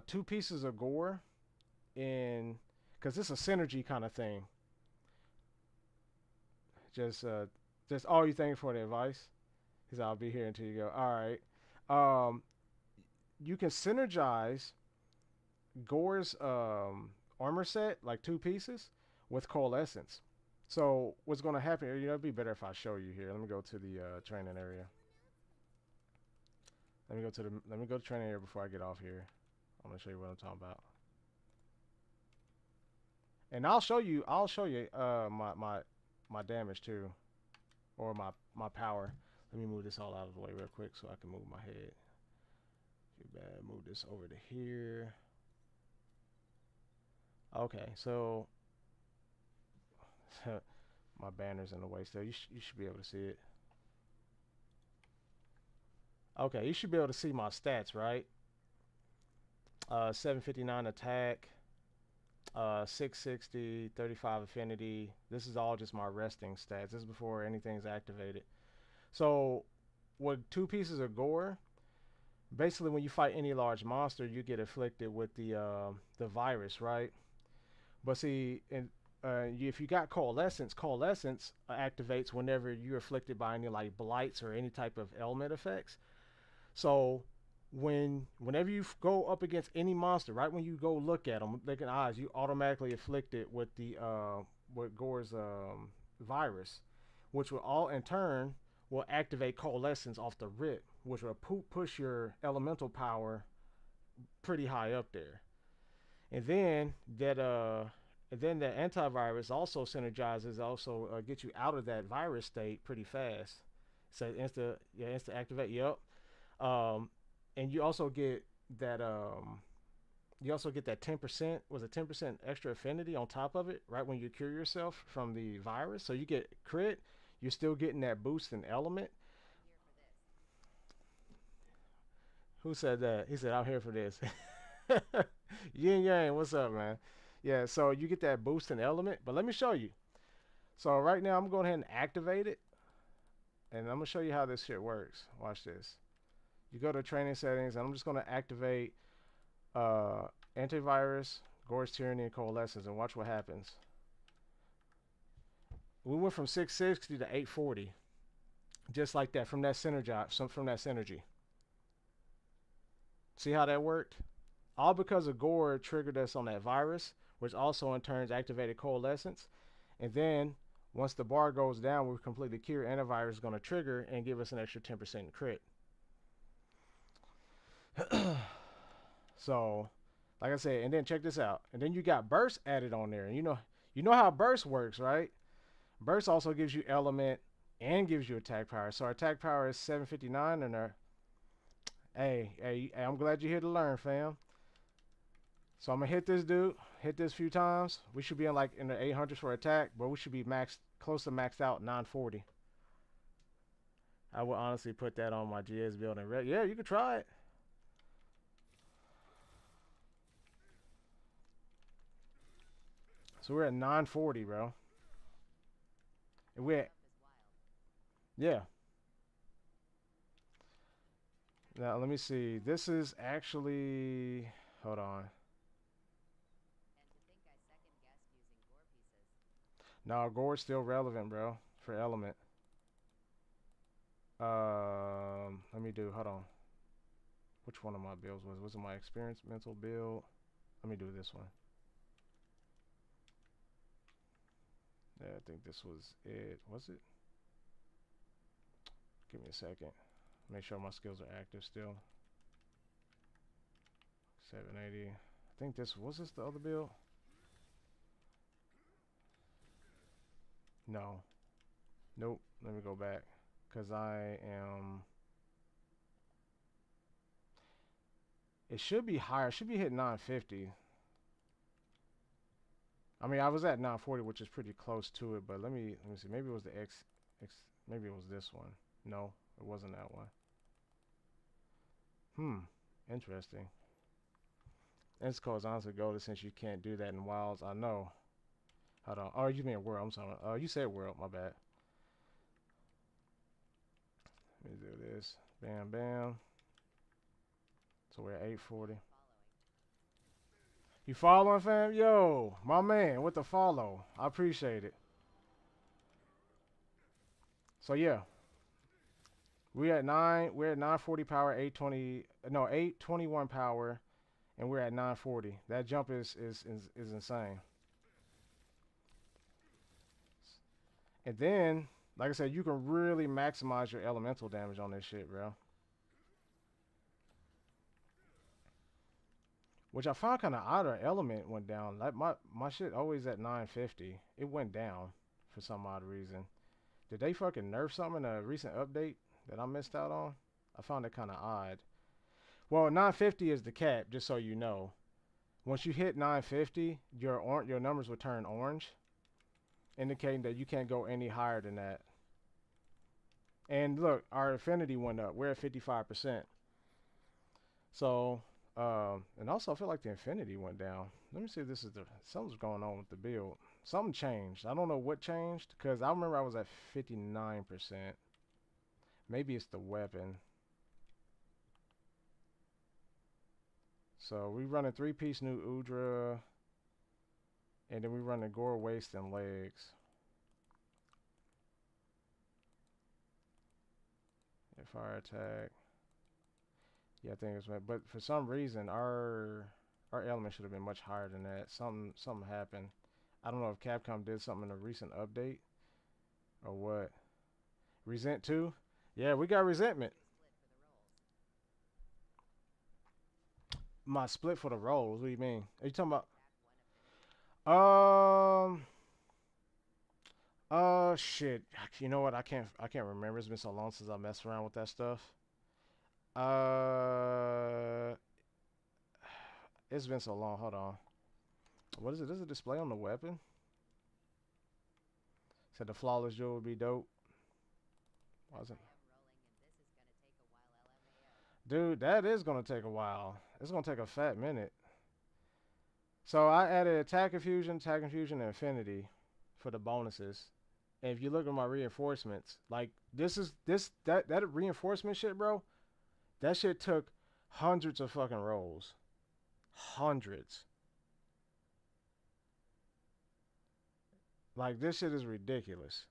2 pieces of gore in, because it's a synergy kind of thing. Just all you thank for the advice. He said, I'll be here until you go. All right. Um, you can synergize Gore's armor set, like 2 pieces, with Coalescence. So what's going to happen? It'd be better if I show you here. Let me go to the training area. Let me go to training area before I get off here. I'm gonna show you what I'm talking about. And I'll show you my damage too, or my power. Let me move this all out of the way real quick so I can move my head. Too bad. Move this over to here. Okay, so my banner's in the way still. You should be able to see it. Okay, you should be able to see my stats, right? 759 attack, 660, 35 affinity. This is all just my resting stats. This is before anything's activated. So with 2 pieces of gore, basically when you fight any large monster, you get afflicted with the virus, right? But see, if you got coalescence, coalescence activates whenever you're afflicted by any like blights or any type of element effects. So whenever you go up against any monster, right when you go look at them, looking eyes, you automatically afflicted with the with Gore's virus, which will all in turn will activate coalescence off the rip, which will push your elemental power pretty high up there. And then the antivirus also synergizes, also gets you out of that virus state pretty fast. So insta activate. Yep. Um, and you also get that 10%, was it 10% extra affinity on top of it right when you cure yourself from the virus. So you get crit, you're still getting that boost in element. Who said that? He said I'm here for this. Yin Yang, what's up, man? Yeah, so you get that boost in element, but let me show you. So right now I'm going ahead and activate it, and I'm gonna show you how this shit works. Watch this. You go to training settings, and I'm just gonna activate uh, antivirus, Gore's Tyranny, and Coalescence, and watch what happens. We went from 660 to 840, just like that, from that synergy. See how that worked? All because of Gore triggered us on that virus, which also in turn activated Coalescence. And then once the bar goes down, we're completely cured. Antivirus is going to trigger and give us an extra 10% crit. So, like I said, and then check this out. And then you got burst added on there. And you know how burst works, right? Burst also gives you element and gives you attack power. So our attack power is 759, and our hey, I'm glad you're here to learn, fam. So I'm gonna hit this dude, hit this few times. We should be in like in the 800s for attack, but we should be close to maxed out 940. I would honestly put that on my GS build and yeah, you could try it. So we're at 940, bro. And we're at, yeah. Now let me see. This is actually, hold on. No, Gore's still relevant, bro, for element. Let me do. Hold on. Which one of my builds was it my experimental build? Let me do this one. Yeah, I think this was it. Was it? Give me a second. Make sure my skills are active still. 780. I think this was the other build. No. Nope. Let me go back. Cause I am. It should be higher. It should be hitting 950. I mean, I was at 940, which is pretty close to it. But let me see. Maybe it was the X. Maybe it was this one. No, it wasn't that one. Interesting. It's cause honestly Golden, since you can't do that in wilds. I know. Hold on. Oh, you mean world? I'm sorry. Oh, you said world. My bad. Let me do this. Bam, bam. So we're at 840. You following, fam? Yo, my man with the follow. I appreciate it. So yeah, we're at 940 power, 820. No, 821 power, and we're at 940. That jump is insane. And then, like I said, you can really maximize your elemental damage on this shit, bro. Which I found kind of odd. Our element went down. Like my shit always at 950. It went down for some odd reason. Did they fucking nerf something in a recent update that I missed out on? I found it kind of odd. Well, 950 is the cap, just so you know. Once you hit 950, your numbers will turn orange, indicating that you can't go any higher than that. And look, our affinity went up. We're at 55%. So And also I feel like the infinity went down. Let me see if this is the something's going on with the build. Something changed. I don't know what changed because I remember I was at 59%. Maybe it's the weapon. So we running 3-piece new Udra, and then we run the Gore waist and legs. And fire attack. Yeah, I think it's but for some reason our element should have been much higher than that. Something happened. I don't know if Capcom did something in a recent update or what. Resent 2? Yeah, we got resentment. My split for the roles. What do you mean? Are you talking about? Shit. You know what? I can't remember. It's been so long since I messed around with that stuff. Uh, it's been so long. Hold on. What is it? Does it display on the weapon? Said the flawless jewel would be dope. Wasn't. Dude, that is gonna take a while. It's gonna take a fat minute. So I added attack infusion, and infinity for the bonuses. And if you look at my reinforcements, like that reinforcement shit, bro, that shit took hundreds of fucking rolls. Hundreds. Like this shit is ridiculous.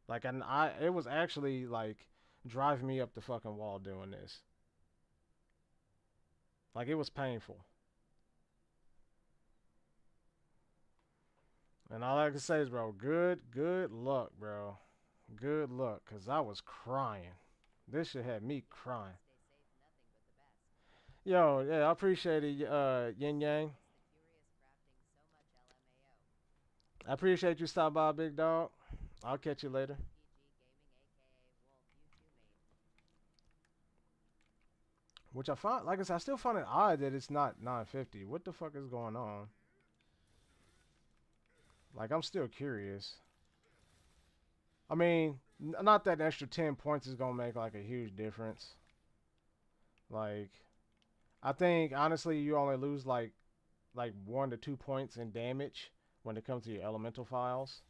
Like and it was actually like driving me up the fucking wall doing this. Like it was painful. And all I can say is, bro, good luck, bro. Good luck, cause I was crying. This shit had me crying. Yo, yeah, I appreciate it, Yin Yang. I appreciate you stopping by, big dog. I'll catch you later. Which I find, like I said, I still find it odd that it's not 950. What the fuck is going on? Like, I'm still curious. I mean, not that an extra 10 points is gonna make like a huge difference. Like, I think honestly, you only lose like 1 to 2 points in damage when it comes to your elemental files.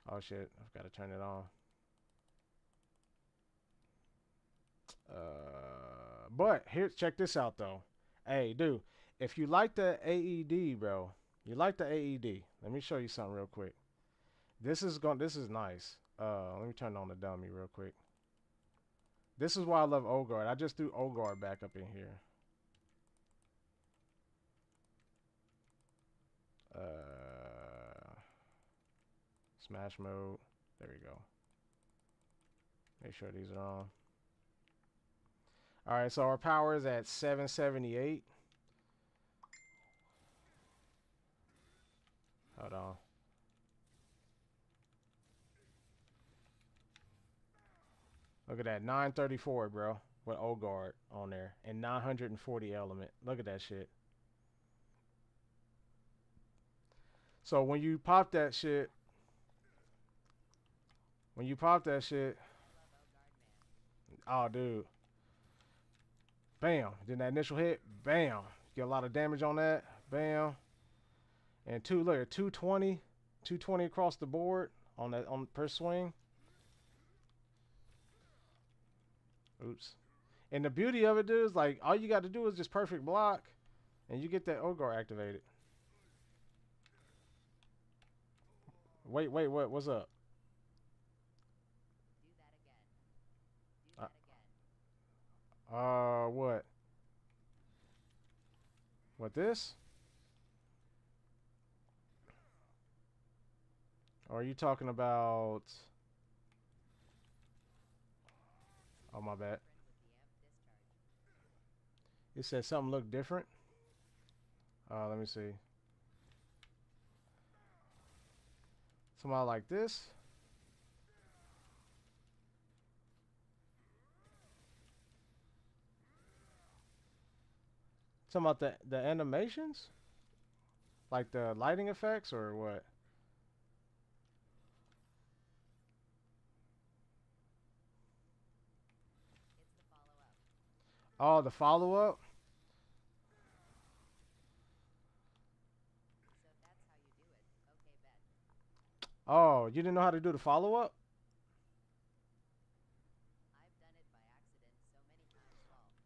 Oh shit, I've got to turn it on. But here, check this out though. Hey, dude, if you like the AED, bro, you like the AED. Let me show you something real quick. This is nice. Let me turn on the dummy real quick. This is why I love Ogard. I just threw Ogard back up in here. Smash mode. There we go. Make sure these are on. All right, so our power is at 778. Hold on. Look at that, 934, bro, with Ogard on there, and 940 element. Look at that shit. So when you pop that shit, oh, dude, bam. Then that initial hit, bam. Get a lot of damage on that, bam. And look at 220 across the board on per swing. Oops. And the beauty of it, dude, is like all you got to do is just perfect block, and you get that Ogre activated. Wait, what's up? What? What this? Or are you talking about? Oh my bad. It said something looked different. Let me see. Something like this. Talking about the animations, like the lighting effects, or what? Oh, the follow-up? Oh, you didn't know how to do the follow-up?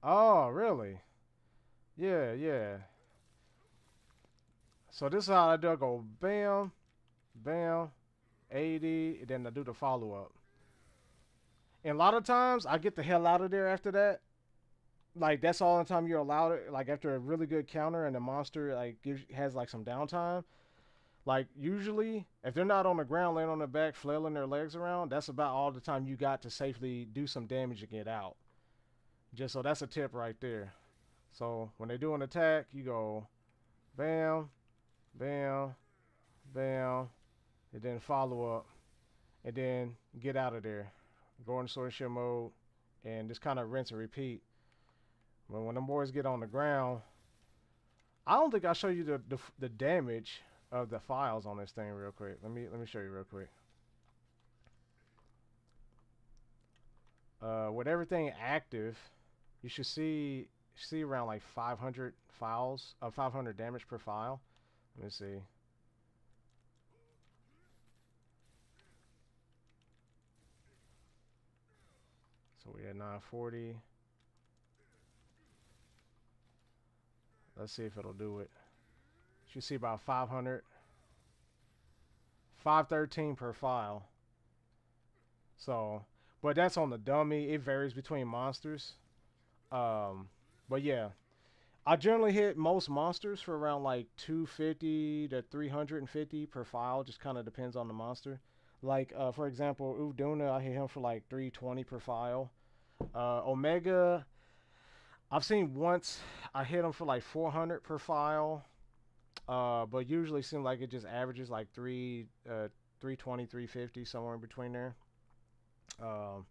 Oh, really? Yeah, yeah. So this is how I do. I go bam, bam, 80, and then I do the follow-up. And a lot of times I get the hell out of there after that. Like that's all the time you're allowed it. Like after a really good counter and the monster like has like some downtime. Like usually, if they're not on the ground, laying on their back, flailing their legs around, that's about all the time you got to safely do some damage and get out. Just so that's a tip right there. So when they do an attack, you go bam, bam, bam, and then follow up, and then get out of there. Go into sword shield mode, and just kind of rinse and repeat. But when them boys get on the ground, I don't think I show you the damage of the files on this thing real quick. Let me show you real quick. With everything active, you should see around like 500 files, 500 damage per file. Let me see. So we had 940. Let's see if it'll do it. You should see about 500, 513 per file. So, but that's on the dummy. It varies between monsters. Um, but yeah, I generally hit most monsters for around like 250 to 350 per file. Just kind of depends on the monster. Like for example, Uvduna, I hit him for like 320 per file. Omega, I've seen once I hit him for like 400 per file. But usually seems like it just averages like 320, 350 somewhere in between there. Um,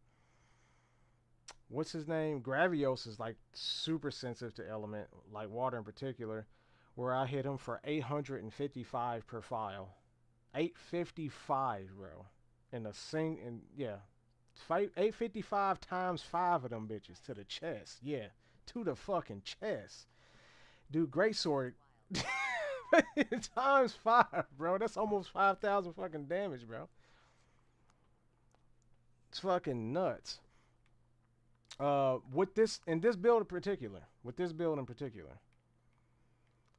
what's his name? Gravios is like super sensitive to element, like water in particular, where I hit him for 855 per file. 855, bro. In a and yeah, 855 times five of them bitches to the chest. Yeah, to the fucking chest. Dude, great sword. Times five, bro. That's almost 5,000 fucking damage, bro. It's fucking nuts. With this in this build in particular,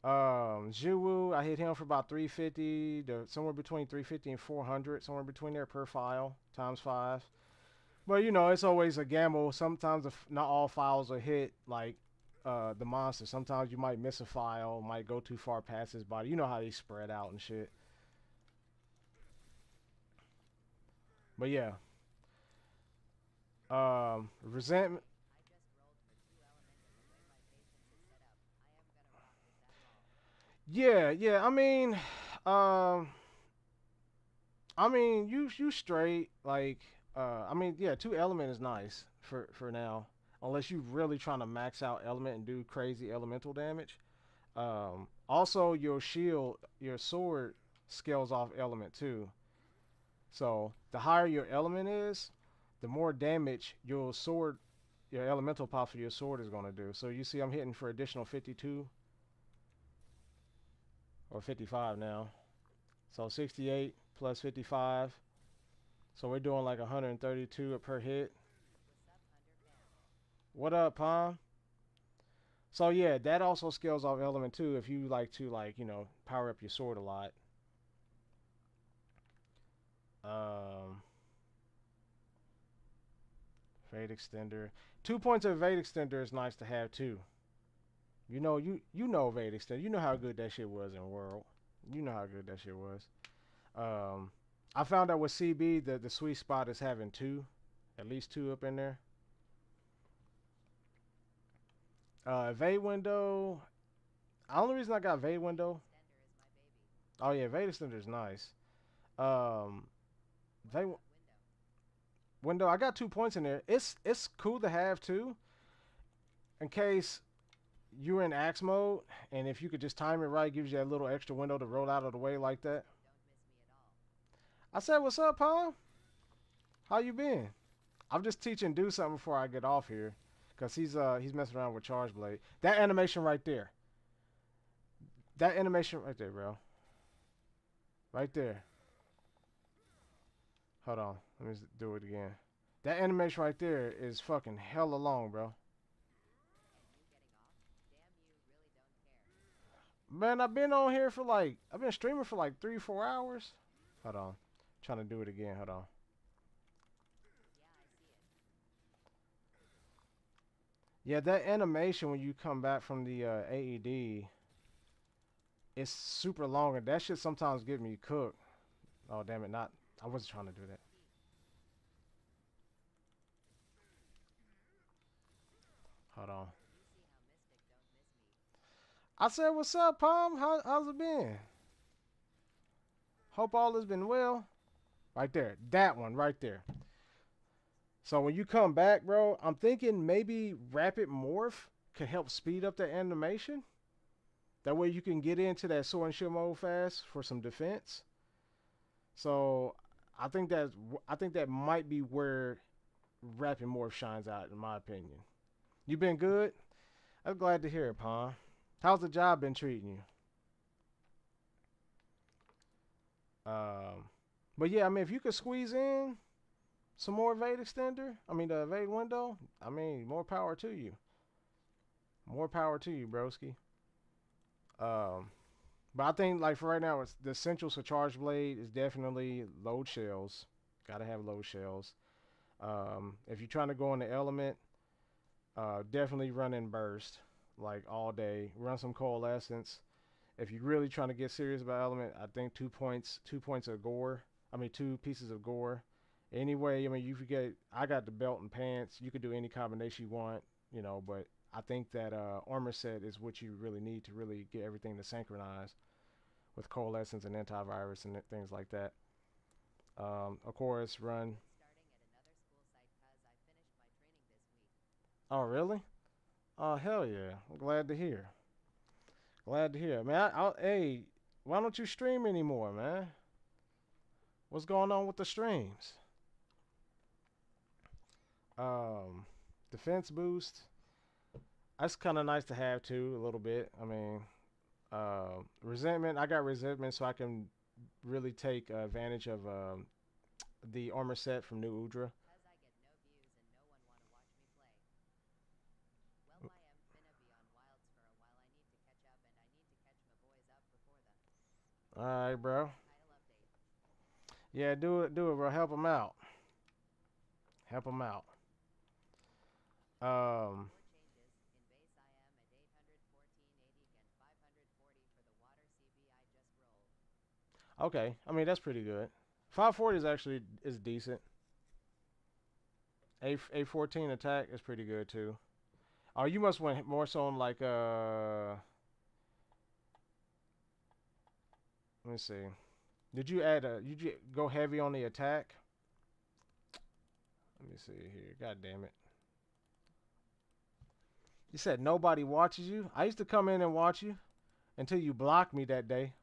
Jiwoo, I hit him for about 350 to somewhere between 350 and 400, somewhere between there per file times five. But you know, it's always a gamble. Sometimes not all files are hit like the monster. Sometimes you might miss a file, might go too far past his body. You know how they spread out and shit. But yeah, resentment. Yeah, yeah. Um, you straight like yeah, two element is nice for now, unless you really trying to max out element and do crazy elemental damage. Also your shield, your sword scales off element too. So the higher your element is, the more damage your sword, your elemental pop for your sword is gonna do. So you see, I'm hitting for additional 52 or 55 now. So 68 plus 55. So we're doing like 132 per hit. What up, Palm? So yeah, that also scales off element too. If you like to power up your sword a lot. Um, Fade extender. 2 points of Fade extender is nice to have too. You know Fade extender. You know how good that shit was in World. You know how good that shit was. Um, I found out with CB the sweet spot is having two, at least two up in there. Evade window. The only reason I got Evade window. Oh yeah, Evade extender is nice. Um, Evade window. I got 2 points in there. It's cool to have too, in case you're in axe mode, and if you could just time it right, gives you that little extra window to roll out of the way like that. I said, "What's up, Palm? How you been?" I'm just teaching do something before I get off here, Cause he's messing around with Charge Blade. That animation right there. That animation right there, bro. Right there. Hold on. Let me do it again. That animation right there is fucking hella long, bro. Man, I've been on here for like I've been streaming for like 3 4 hours. Hold on. Trying to do it again. Hold on. Yeah, that animation when you come back from the AED, it's super long, and that shit sometimes get me cooked. Oh damn it! Not. I wasn't trying to do that. Hold on. I said, "What's up, Palm? How's it been? Hope all has been well." Right there. That one right there. So when you come back, bro, I'm thinking maybe Rapid Morph could help speed up the animation. That way you can get into that sword and shield mode fast for some defense. So I think that might be where Rapid Morph shines out, in my opinion. You been good? I'm glad to hear it, Pon. How's the job been treating you? Um, but yeah, I mean, if you could squeeze in some more Evade Extender, I mean, the Evade window, I mean, more power to you. More power to you, broski. Um, but I think, like, for right now, it's the essentials for Charge Blade is definitely load shells. Gotta have load shells. If you're trying to go in the element, definitely run in burst, like all day. Run some coalescence. If you're really trying to get serious about element, I think 2 points of gore. I mean, 2 pieces of gore. Anyway, I mean, you forget. I got the belt and pants. You could do any combination you want, But I think that armor set is what you really need to really get everything to synchronize with coalescence and antivirus and things like that. Of course, run. Oh, really? Oh, hell yeah! I'm glad to hear. Glad to hear. Man, hey, why don't you stream anymore, man? What's going on with the streams? Um, defense boost. That's kind of nice to have too, a little bit. I mean, resentment. I got resentment, so I can really take advantage of the armor set from New Udra. All right, bro. Yeah, do it, bro. Help him out. Help him out. Um, okay. I mean, that's pretty good. 540 is actually is decent. A14 attack is pretty good too. Oh, you must went more so on like let me see. Did you go heavy on the attack? Let me see here. God damn it. You said nobody watches you? I used to come in and watch you until you blocked me that day.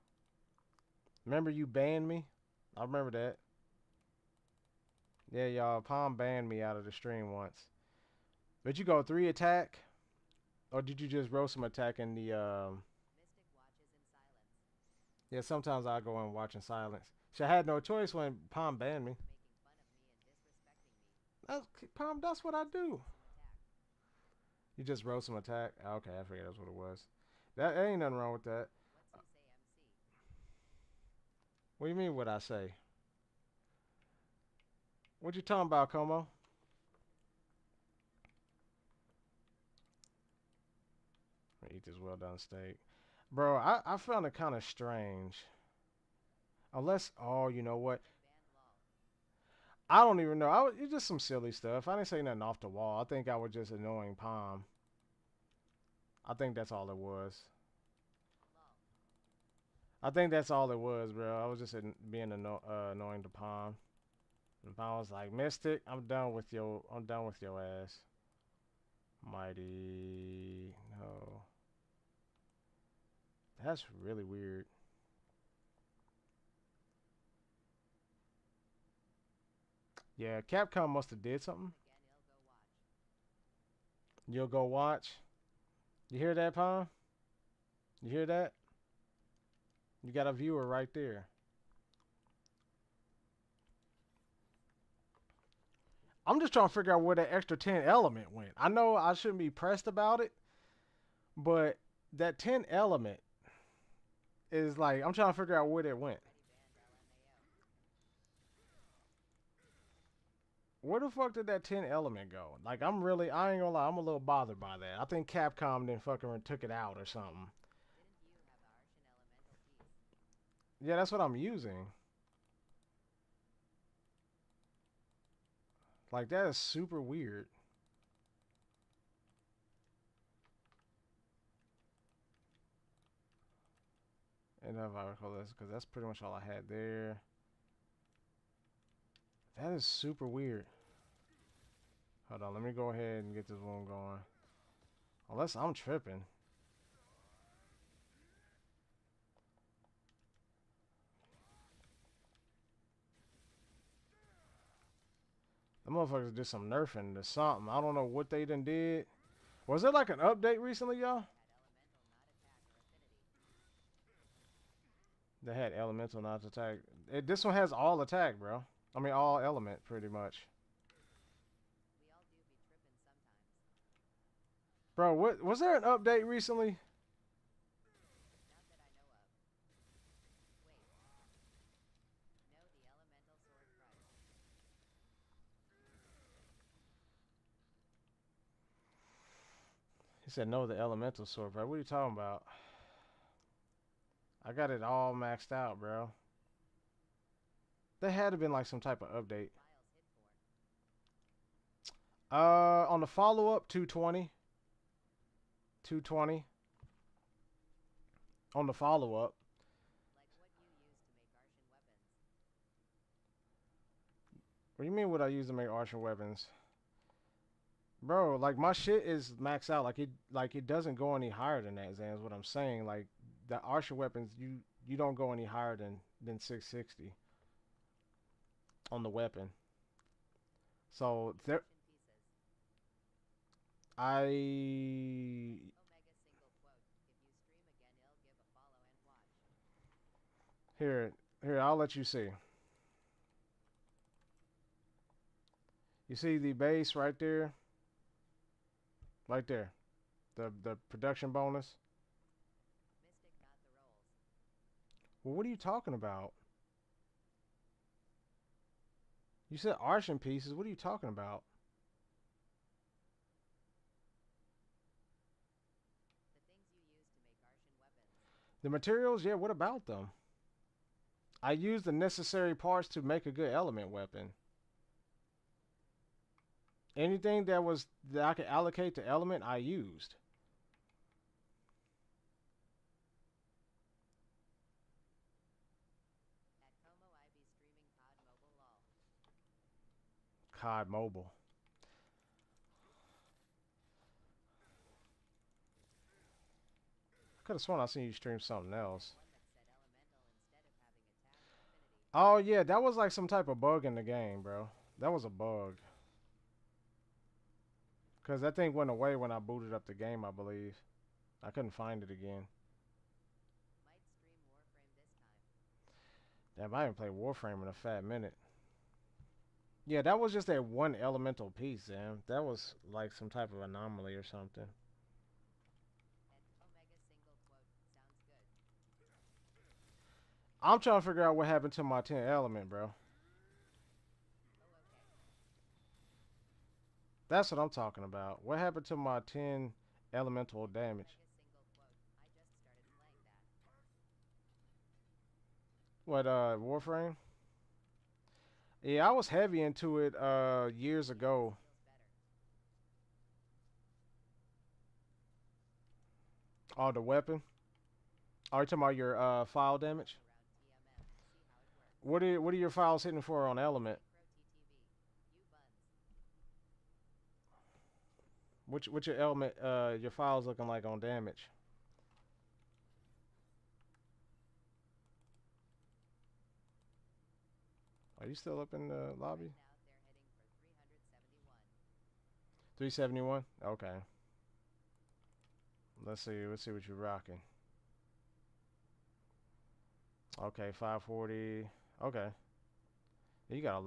Remember you banned me? I remember that. Yeah, y'all, Palm banned me out of the stream once. But you go 3 attack? Or did you just roll some attack in the yeah, sometimes I go and watch in silence. So I had no choice when Palm banned me. That's, Palm, that's what I do. You just roll some attack? Okay, I figured that's what it was. That ain't nothing wrong with that. What do you mean what I say? What you talking about, Como? Eat this well done steak. Bro, I found it kind of strange. Unless, oh, you know what? I don't even know. It's just some silly stuff. I didn't say nothing off the wall. I think I was just annoying Palm. I think that's all it was. I think that's all it was, bro. I was just being annoying to Palm. And Palm was like, Mystic, I'm done with your ass. Mighty, no. That's really weird. Yeah, Capcom must have did something. You'll go watch. You hear that, Palm? You hear that? You got a viewer right there. I'm just trying to figure out where that extra 10 element went. I know I shouldn't be pressed about it, but that 10 element is like, I'm trying to figure out where that went. Where the fuck did that 10 element go? Like, I ain't gonna lie, I'm a little bothered by that. I think Capcom then fucking took it out or something. Yeah, that's what I'm using. Like, that is super weird. And if I recall this, because that's pretty much all I had there. That is super weird. Hold on, let me go ahead and get this one going. Unless I'm tripping. The motherfuckers did some nerfing to something. I don't know what they done did. Was there like an update recently, y'all? They had elemental not attack. This one has all attack, bro. I mean, all element, pretty much. Bro, what was there an update recently? He said no, the elemental sword, bro. What are you talking about? I got it all maxed out, bro. There had to been like some type of update. On the follow up, 220. 220. On the follow up. What do you mean? What I use to make archer weapons, bro? Like my shit is maxed out. Like it doesn't go any higher than that. Zan, is what I'm saying. Like the archer weapons, you don't go any higher than 660 on the weapon. So there, I here here I'll let you see. You see the base right there, right there. The production bonus. Well, what are you talking about? You said arching pieces. What are you talking about? The materials? Yeah, what about them? I used the necessary parts to make a good element weapon. Anything that I could allocate to element, I used. COD Mobile. I could have sworn I seen you stream something else. Oh yeah, that was like some type of bug in the game, bro. That was a bug. Cause that thing went away when I booted up the game, I believe. I couldn't find it again. Damn, I haven't played Warframe in a fat minute. Yeah, that was just that one elemental piece, man. That was like some type of anomaly or something. I'm trying to figure out what happened to my 10 element, bro. That's what I'm talking about. What happened to my 10 elemental damage? What, Warframe? Yeah, I was heavy into it years ago. Oh, the weapon? Are you talking about your file damage? What are your files hitting for on element? What's your element your files looking like on damage? Are you still up in the lobby? 371? Okay. Let's see. Let's see what you're rocking. Okay, 540. Okay. You got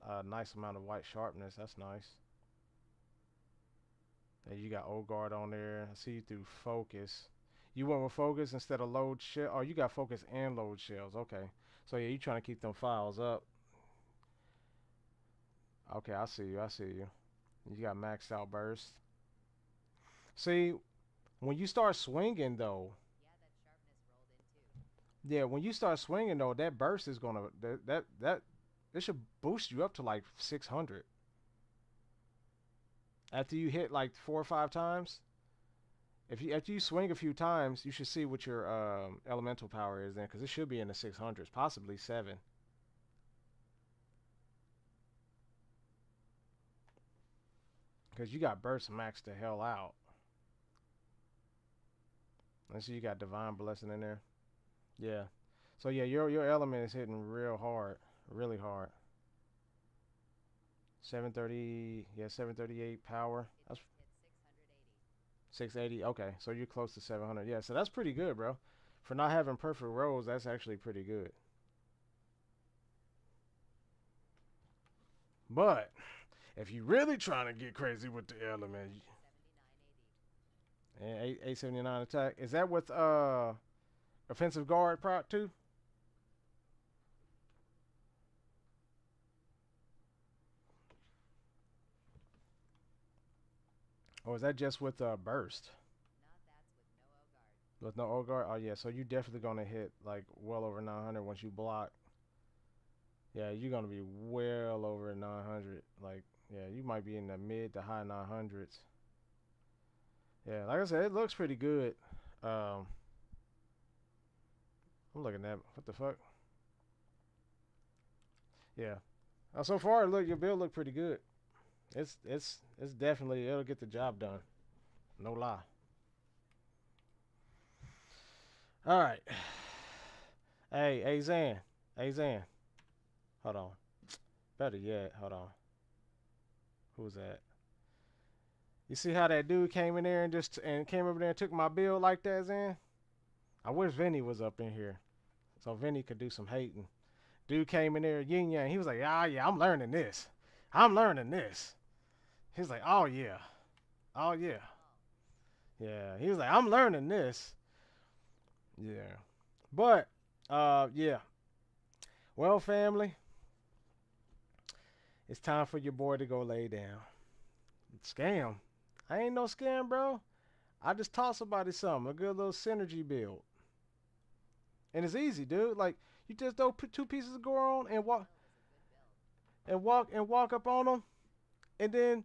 a nice amount of white sharpness. That's nice. And you got old guard on there. I see you through focus. You went with focus instead of load shell. Oh, you got focus and load shells. Okay. So yeah, you trying to keep them files up. Okay, I see you. I see you. You got maxed out burst. See, when you start swinging though, yeah, when you start swinging though, that burst is gonna that it should boost you up to like 600 after you hit like 4 or 5 times. If you after you swing a few times, you should see what your elemental power is then, because it should be in the 600s, possibly 7. Because you got burst maxed the hell out. Let's see, you got divine blessing in there. Yeah. So yeah, your element is hitting real hard, really hard. 730, yeah, 738 power. That's 680. Okay, so you're close to 700. Yeah, so that's pretty good, bro. For not having perfect rolls, that's actually pretty good. But if you really trying to get crazy with the element, and 879 attack, is that with offensive guard proc too? Or is that just with burst? With no old guard? Oh yeah, so you definitely gonna hit like well over 900 once you block. Yeah, you're gonna be well over 900. Like, yeah, you might be in the mid to high 900s. Yeah, like I said, it looks pretty good. Um, I'm looking at what the fuck. Yeah. So far, look, your build look pretty good. It's definitely it'll get the job done. No lie. All right. Hey Zan. Hey Zan. Hold on. Better yet, hold on. Who's that? You see how that dude came in there and just and came over there and took my build like that, Zan? I wish Vinny was up in here, so Vinny could do some hating. Dude came in there, yin yang. He was like, "Ah, yeah, I'm learning this. I'm learning this." He's like, "Oh yeah, oh yeah, yeah." He was like, "I'm learning this." Yeah, but yeah. Well, family, it's time for your boy to go lay down. Scam. I ain't no scam, bro. I just taught somebody something, a good little synergy build. And it's easy, dude. Like you just throw 2 pieces of gore on and walk up on them, and then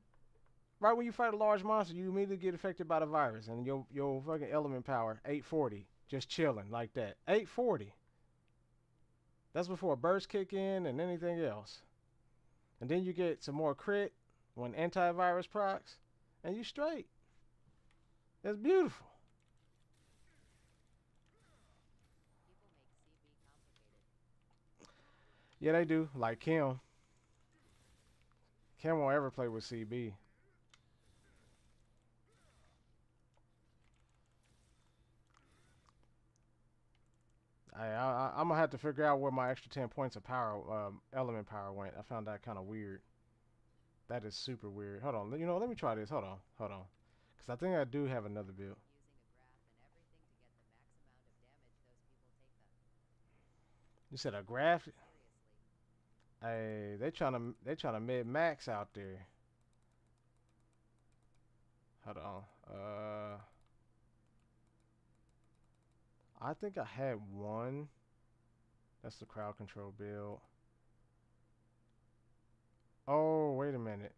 right when you fight a large monster, you immediately get affected by the virus, and your fucking element power 840, just chilling like that. 840. That's before burst kick in and anything else. And then you get some more crit when antivirus procs, and you straight. That's beautiful. Yeah, they do. Like Kim. Kim won't ever play with CB. I'm gonna have to figure out where my extra 10 points of power, element power went. I found that kind of weird. That is super weird. Hold on, let me try this. Hold on, because I think I do have another build. You said a graph? Hey, they trying to mid max out there. Hold on. I think I had one. That's the crowd control build. Oh, wait a minute.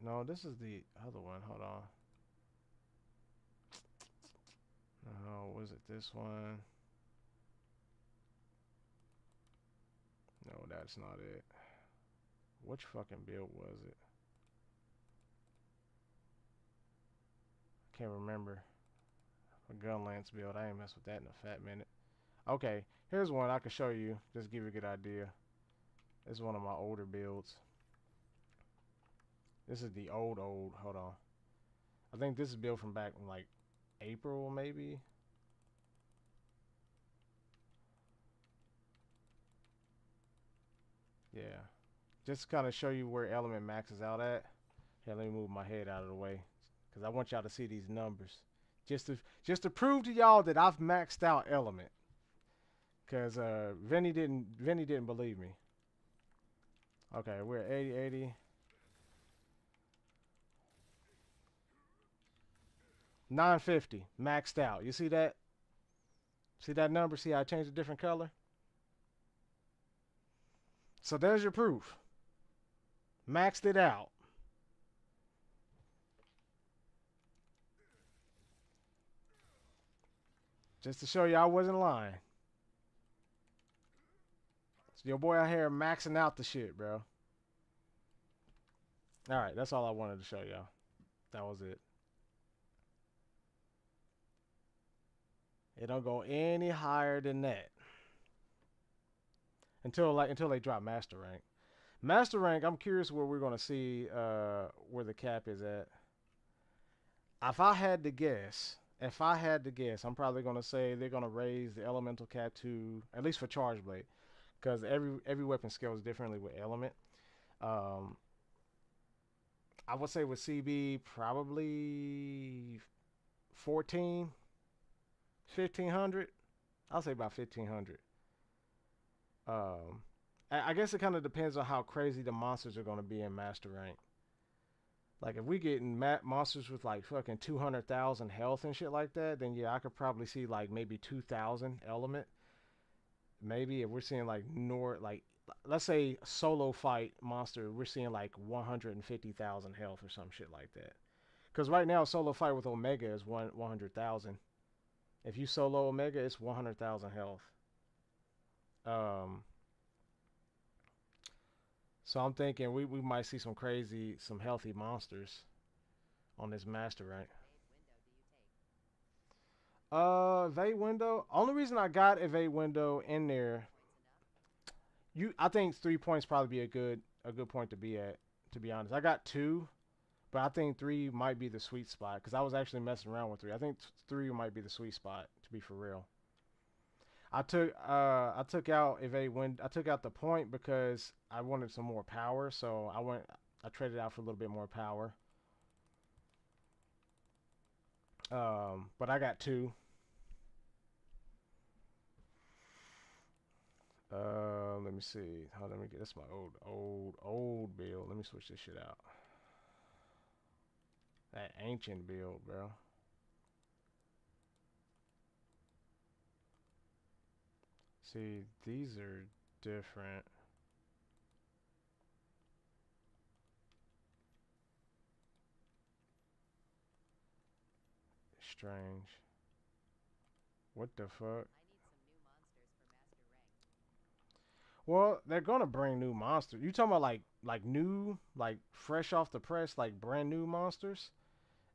No, this is the other one. Hold on. No, was it this one? No, that's not it. Which fucking build was it? Can't remember. A Gunlance build. I ain't mess with that in a fat minute. Okay, here's one I can show you. Just give you a good idea. This is one of my older builds. This is the old. Hold on. I think this is built from back in like April maybe. Yeah, just to kind of show you where element maxes out at. Yeah, let me move my head out of the way because I want y'all to see these numbers, just to prove to y'all that I've maxed out element. Cause Vinny didn't believe me. Okay, we're at 80, 80, 950 maxed out. You see that? See that number? See how I changed a different color? So there's your proof. Maxed it out. Just to show you I wasn't lying. So your boy out here maxing out the shit, bro. All right, that's all I wanted to show y'all. That was it. It don't go any higher than that until they drop master rank. Master rank, I'm curious where we're gonna see where the cap is at. If I had to guess, I'm probably gonna say they're gonna raise the elemental cap to at least for charge blade, because every weapon scales differently with element. Um, I would say with CB probably 14, 1500. I'll say about 1500. Um, I guess it kind of depends on how crazy the monsters are gonna be in master rank. Like if we getting monsters with like fucking 200,000 health and shit like that, then yeah, I could probably see like maybe 2,000 element. Maybe if we're seeing like let's say solo fight monster, we're seeing like 150,000 health or some shit like that. Because right now solo fight with Omega is 100,000. If you solo Omega, it's 100,000 health. Um, so I'm thinking we might see some healthy monsters on this master rank. Evade window. Only reason I got evade window in there, I think 3 points probably be a good point to be at. To be honest, I got two, but I think three might be the sweet spot because I was actually messing around with three. I think three might be the sweet spot to be for real. I took out evade wind. I took out the point because I wanted some more power, so I traded out for a little bit more power. But I got two. Let me see. Hold on, let me get that's my old build. Let me switch this shit out. That ancient build, bro. See, these are different. Strange. What the fuck? Well, they're gonna bring new monsters. You talking about like new, like fresh off the press, like brand new monsters?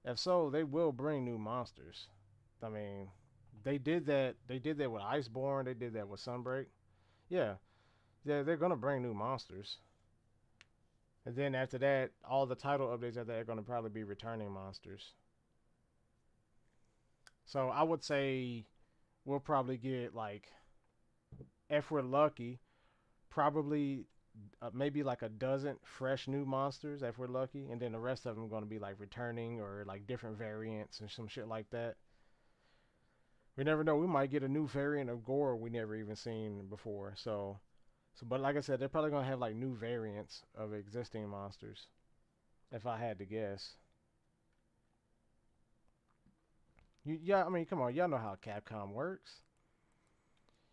If so, they will bring new monsters. I mean, they did that. They did that with Iceborne. They did that with Sunbreak. Yeah, they're gonna bring new monsters. And then after that, all the title updates after that are gonna probably be returning monsters. So I would say we'll probably get like, if we're lucky, probably maybe like a dozen fresh new monsters if we're lucky, and then the rest of them are going to be like returning or like different variants and some shit like that. We never know. We might get a new variant of Gore we never even seen before. But like I said, they're probably going to have like new variants of existing monsters, if I had to guess. Yeah, I mean, come on, y'all know how Capcom works.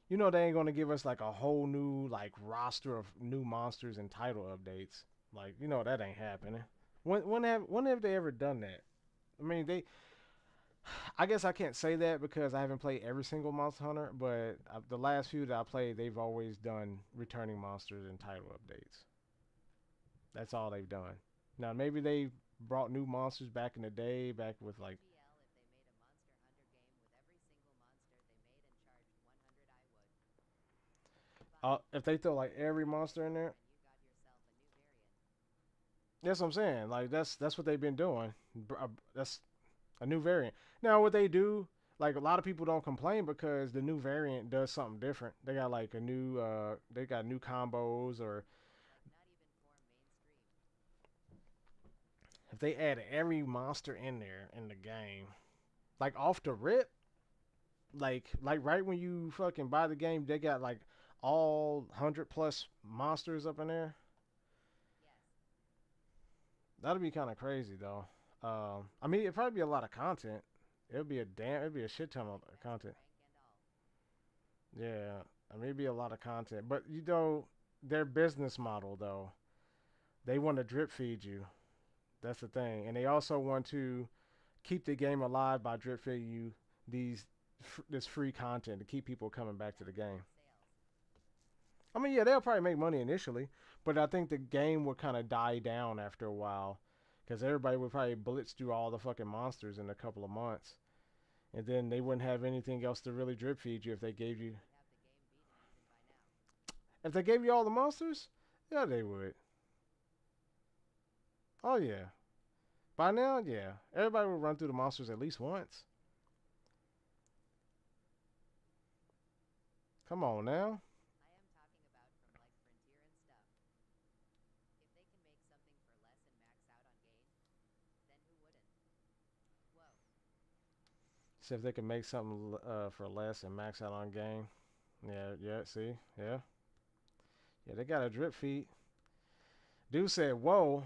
You know they ain't gonna give us like a whole new like roster of new monsters and title updates. Like you know that ain't happening. When have they ever done that? I mean they. I guess I can't say that because I haven't played every single Monster Hunter, but the last few that I played, they've always done returning monsters and title updates. That's all they've done. Now maybe they brought new monsters back in the day, back with like. If they throw like every monster in there, that's what I'm saying. Like that's what they've been doing. That's A new variant. Now, what they do, like a lot of people don't complain because the new variant does something different. They got like a new, they got new combos, or if they add every monster in there in the game, like off the rip, like right when you fucking buy the game, they got like all 100 plus monsters up in there. That'd be kind of crazy though. I mean, it'd probably be a lot of content. It'd be a shit ton of content. Yeah, I mean, it'd be a lot of content. But you know, their business model though, they want to drip feed you. That's the thing, and they also want to keep the game alive by drip feeding you these this free content to keep people coming back to the game. I mean, yeah, they'll probably make money initially, but I think the game would kind of die down after a while because everybody would probably blitz through all the fucking monsters in a couple of months, and then they wouldn't have anything else to really drip feed you if they gave you all the monsters. Yeah, they would. Oh yeah, by now, yeah, everybody would run through the monsters at least once. Come on now. See if they can make something for less and max out on game. Yeah, yeah. See, yeah, yeah. They got a drip feed. Dude said, "Whoa."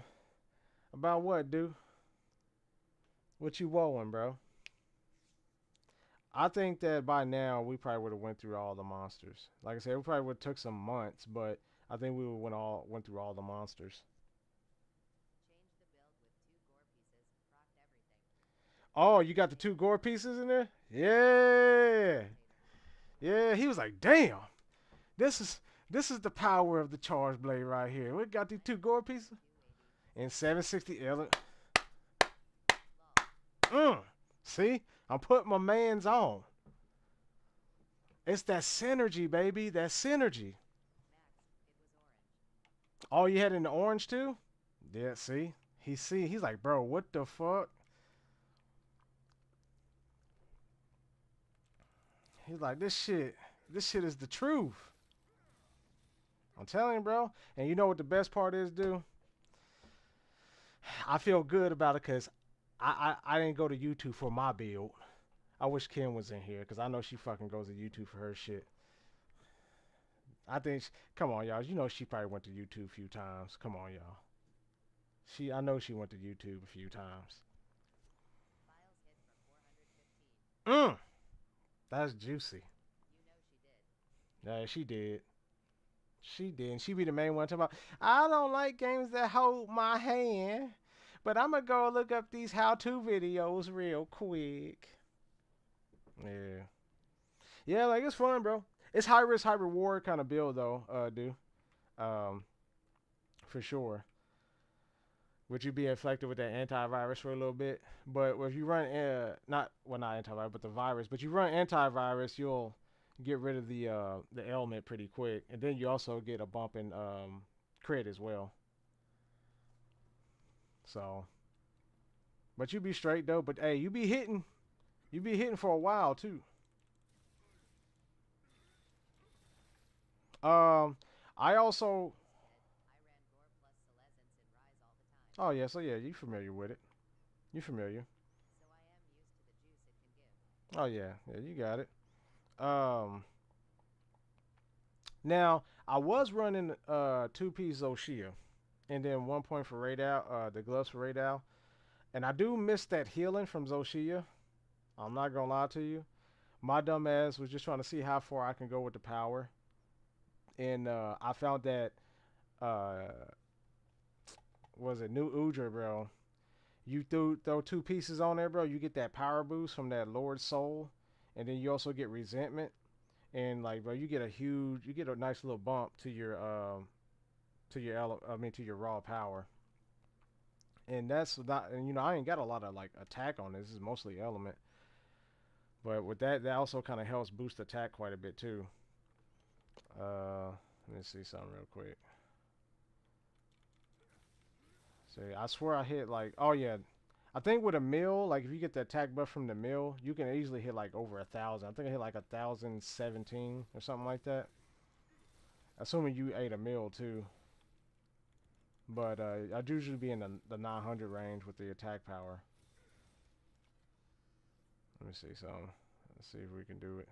About what, dude? What you woeing, bro? I think that by now we probably would have went through all the monsters. Like I said, we probably would have took some months, but I think we would went through all the monsters. Oh, you got the two gore pieces in there? Yeah, yeah. He was like, "Damn, this is this is the power of the charge blade right here. We got these two gore pieces and 760 L. See, I'm putting my man's on. It's that synergy, baby. That synergy. Oh, you had in the orange too? Yeah, see? He's like, bro, what the fuck? He's like, this shit is the truth. I'm telling you, bro. And you know what the best part is, dude? I feel good about it because I didn't go to YouTube for my build. I wish Kim was in here because I know she fucking goes to YouTube for her shit. I think, come on, y'all. You know she probably went to YouTube a few times. Come on, y'all. I know she went to YouTube a few times. Mm, that's juicy. Yeah, she did. She did. And she be the main one talking about, I don't like games that hold my hand, but I'm going to go look up these how-to videos real quick. Yeah. Yeah, like, it's fun, bro. It's high risk, high reward kind of build, though, dude. Um, for sure. Would you be infected with that antivirus for a little bit? But if you run, not antivirus, but the virus, but you run antivirus, you'll get rid of the ailment pretty quick. And then you also get a bump in crit as well. So, but you be straight though. But hey, you be hitting for a while too. Um, I also, oh yeah, so yeah, you familiar with it? You familiar? Oh yeah, yeah, you got it. Um, now I was running 2 piece Zoshia, and then 1 point for Radal, the gloves for Radal, and I do miss that healing from Zoshia. I'm not gonna lie to you. My dumb ass was just trying to see how far I can go with the power, and I found that uh, was it New Udra, bro? You throw 2 pieces on there, bro. You get that power boost from that Lord Soul, and then you also get resentment. And like, bro, you get a nice little bump to your, to your raw power. And that's not, and you know, I ain't got a lot of like attack on this. This is mostly element, but with that, that also kind of helps boost attack quite a bit too. Let me see something real quick. See, I swear I hit like, oh yeah, I think with a mill, like if you get the attack buff from the mill, you can easily hit like over 1,000. I think I hit like 1,017 or something like that. Assuming you ate a mill too. But I'd usually be in the 900 range with the attack power. Let me see something. Let's see if we can do it.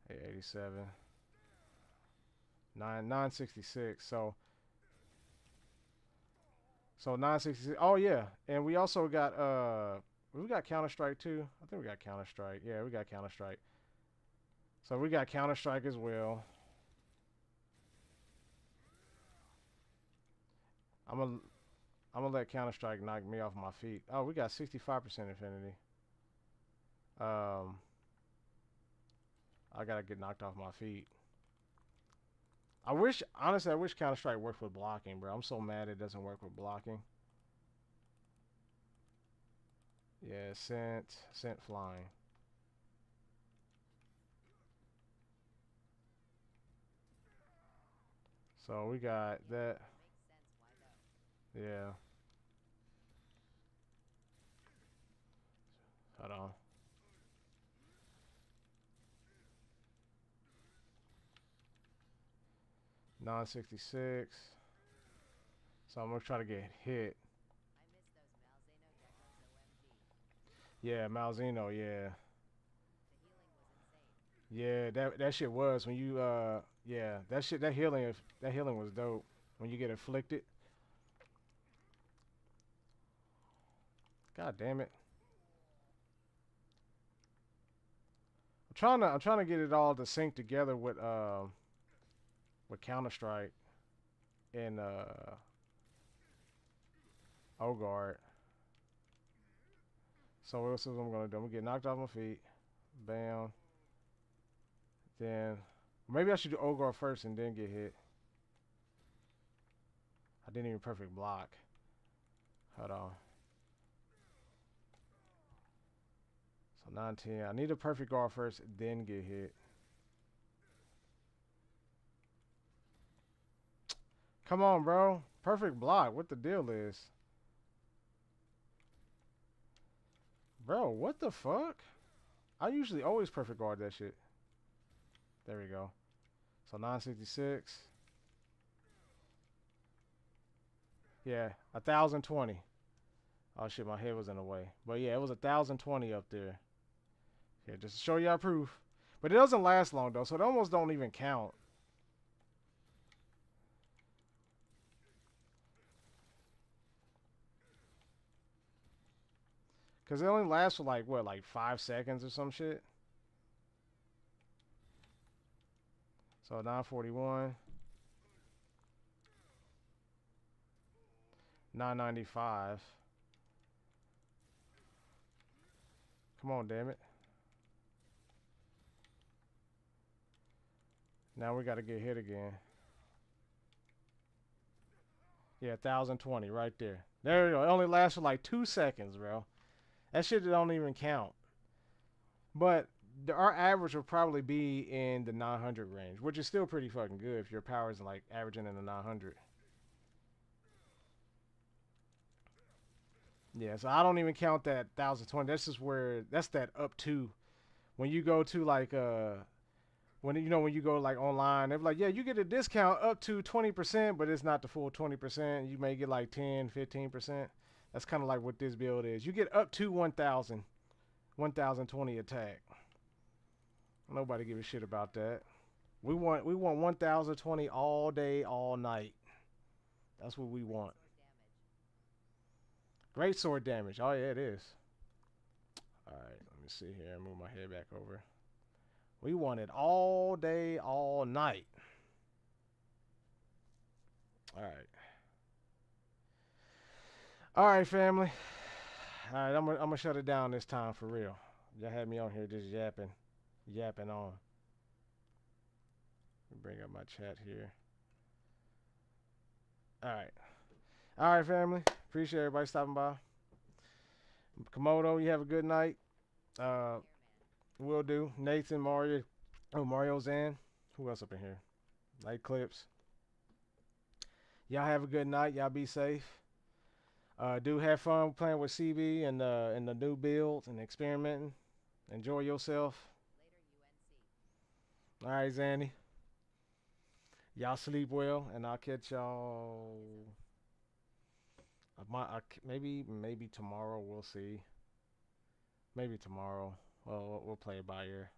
887. 966. So 966. Oh yeah, and we also got we got Counter Strike too. I think we got Counter Strike. Yeah, we got Counter Strike. So we got Counter Strike as well. I'm gonna let Counter Strike knock me off my feet. Oh, we got 65% Infinity. I gotta get knocked off my feet. Honestly, I wish Counter Strike worked with blocking, bro. I'm so mad it doesn't work with blocking. Yeah, sent flying. So we got that. Yeah. Hold on. $966. So I'm gonna try to get hit. Yeah, Malzeno, yeah. Yeah, that shit was when you yeah, that healing was dope. When you get afflicted. God damn it. I'm trying to get it all to sync together with Counter Strike and Ogard. So this is what I'm gonna do. I'm gonna get knocked off my feet. Bam. Then maybe I should do Ogre first and then get hit. I didn't even perfect block. Hold on. So 910. I need a perfect guard first, then get hit. Come on, bro. Perfect block. What the deal is? Bro, what the fuck? I usually always perfect guard that shit. There we go. So 966. Yeah, 1,020. Oh shit, my head was in the way. But yeah, it was 1,020 up there. Yeah, just to show y'all proof. But it doesn't last long though, so it almost don't even count. Cause it only lasts for like what, like 5 seconds or some shit. So 941. 995. Come on, damn it. Now we gotta get hit again. Yeah, 1,020 right there. There we go. It only lasts for like 2 seconds, bro. That shit don't even count. But our average will probably be in the 900 range, which is still pretty fucking good if your power is like averaging in the 900. Yeah, so I don't even count that 1,020. That's just where that's that up to. When you go to like when when you go like online, they're like, yeah, you get a discount up to 20%, but it's not the full 20%. You may get like 10, 15%. That's kind of like what this build is. You get up to 1,000, 1,020 attack. Nobody give a shit about that. We want 1,020 all day, all night. That's what we want. Great sword damage. Oh yeah, it is. All right, let me see here. Move my head back over. We want it all day, all night. All right. All right, family. All right, I'm gonna shut it down this time for real. Y'all had me on here just yapping on. Let me bring up my chat here. All right, family. Appreciate everybody stopping by. Komodo, you have a good night. Will do. Nathan, Mario, Mario Zan. Who else up in here? Light Clips. Y'all have a good night. Y'all be safe. Do have fun playing with CB and the new builds and experimenting. Enjoy yourself. All right, Zanny. Y'all sleep well, and I'll catch y'all. Maybe tomorrow. We'll see. Maybe tomorrow. Well, we'll play it by ear.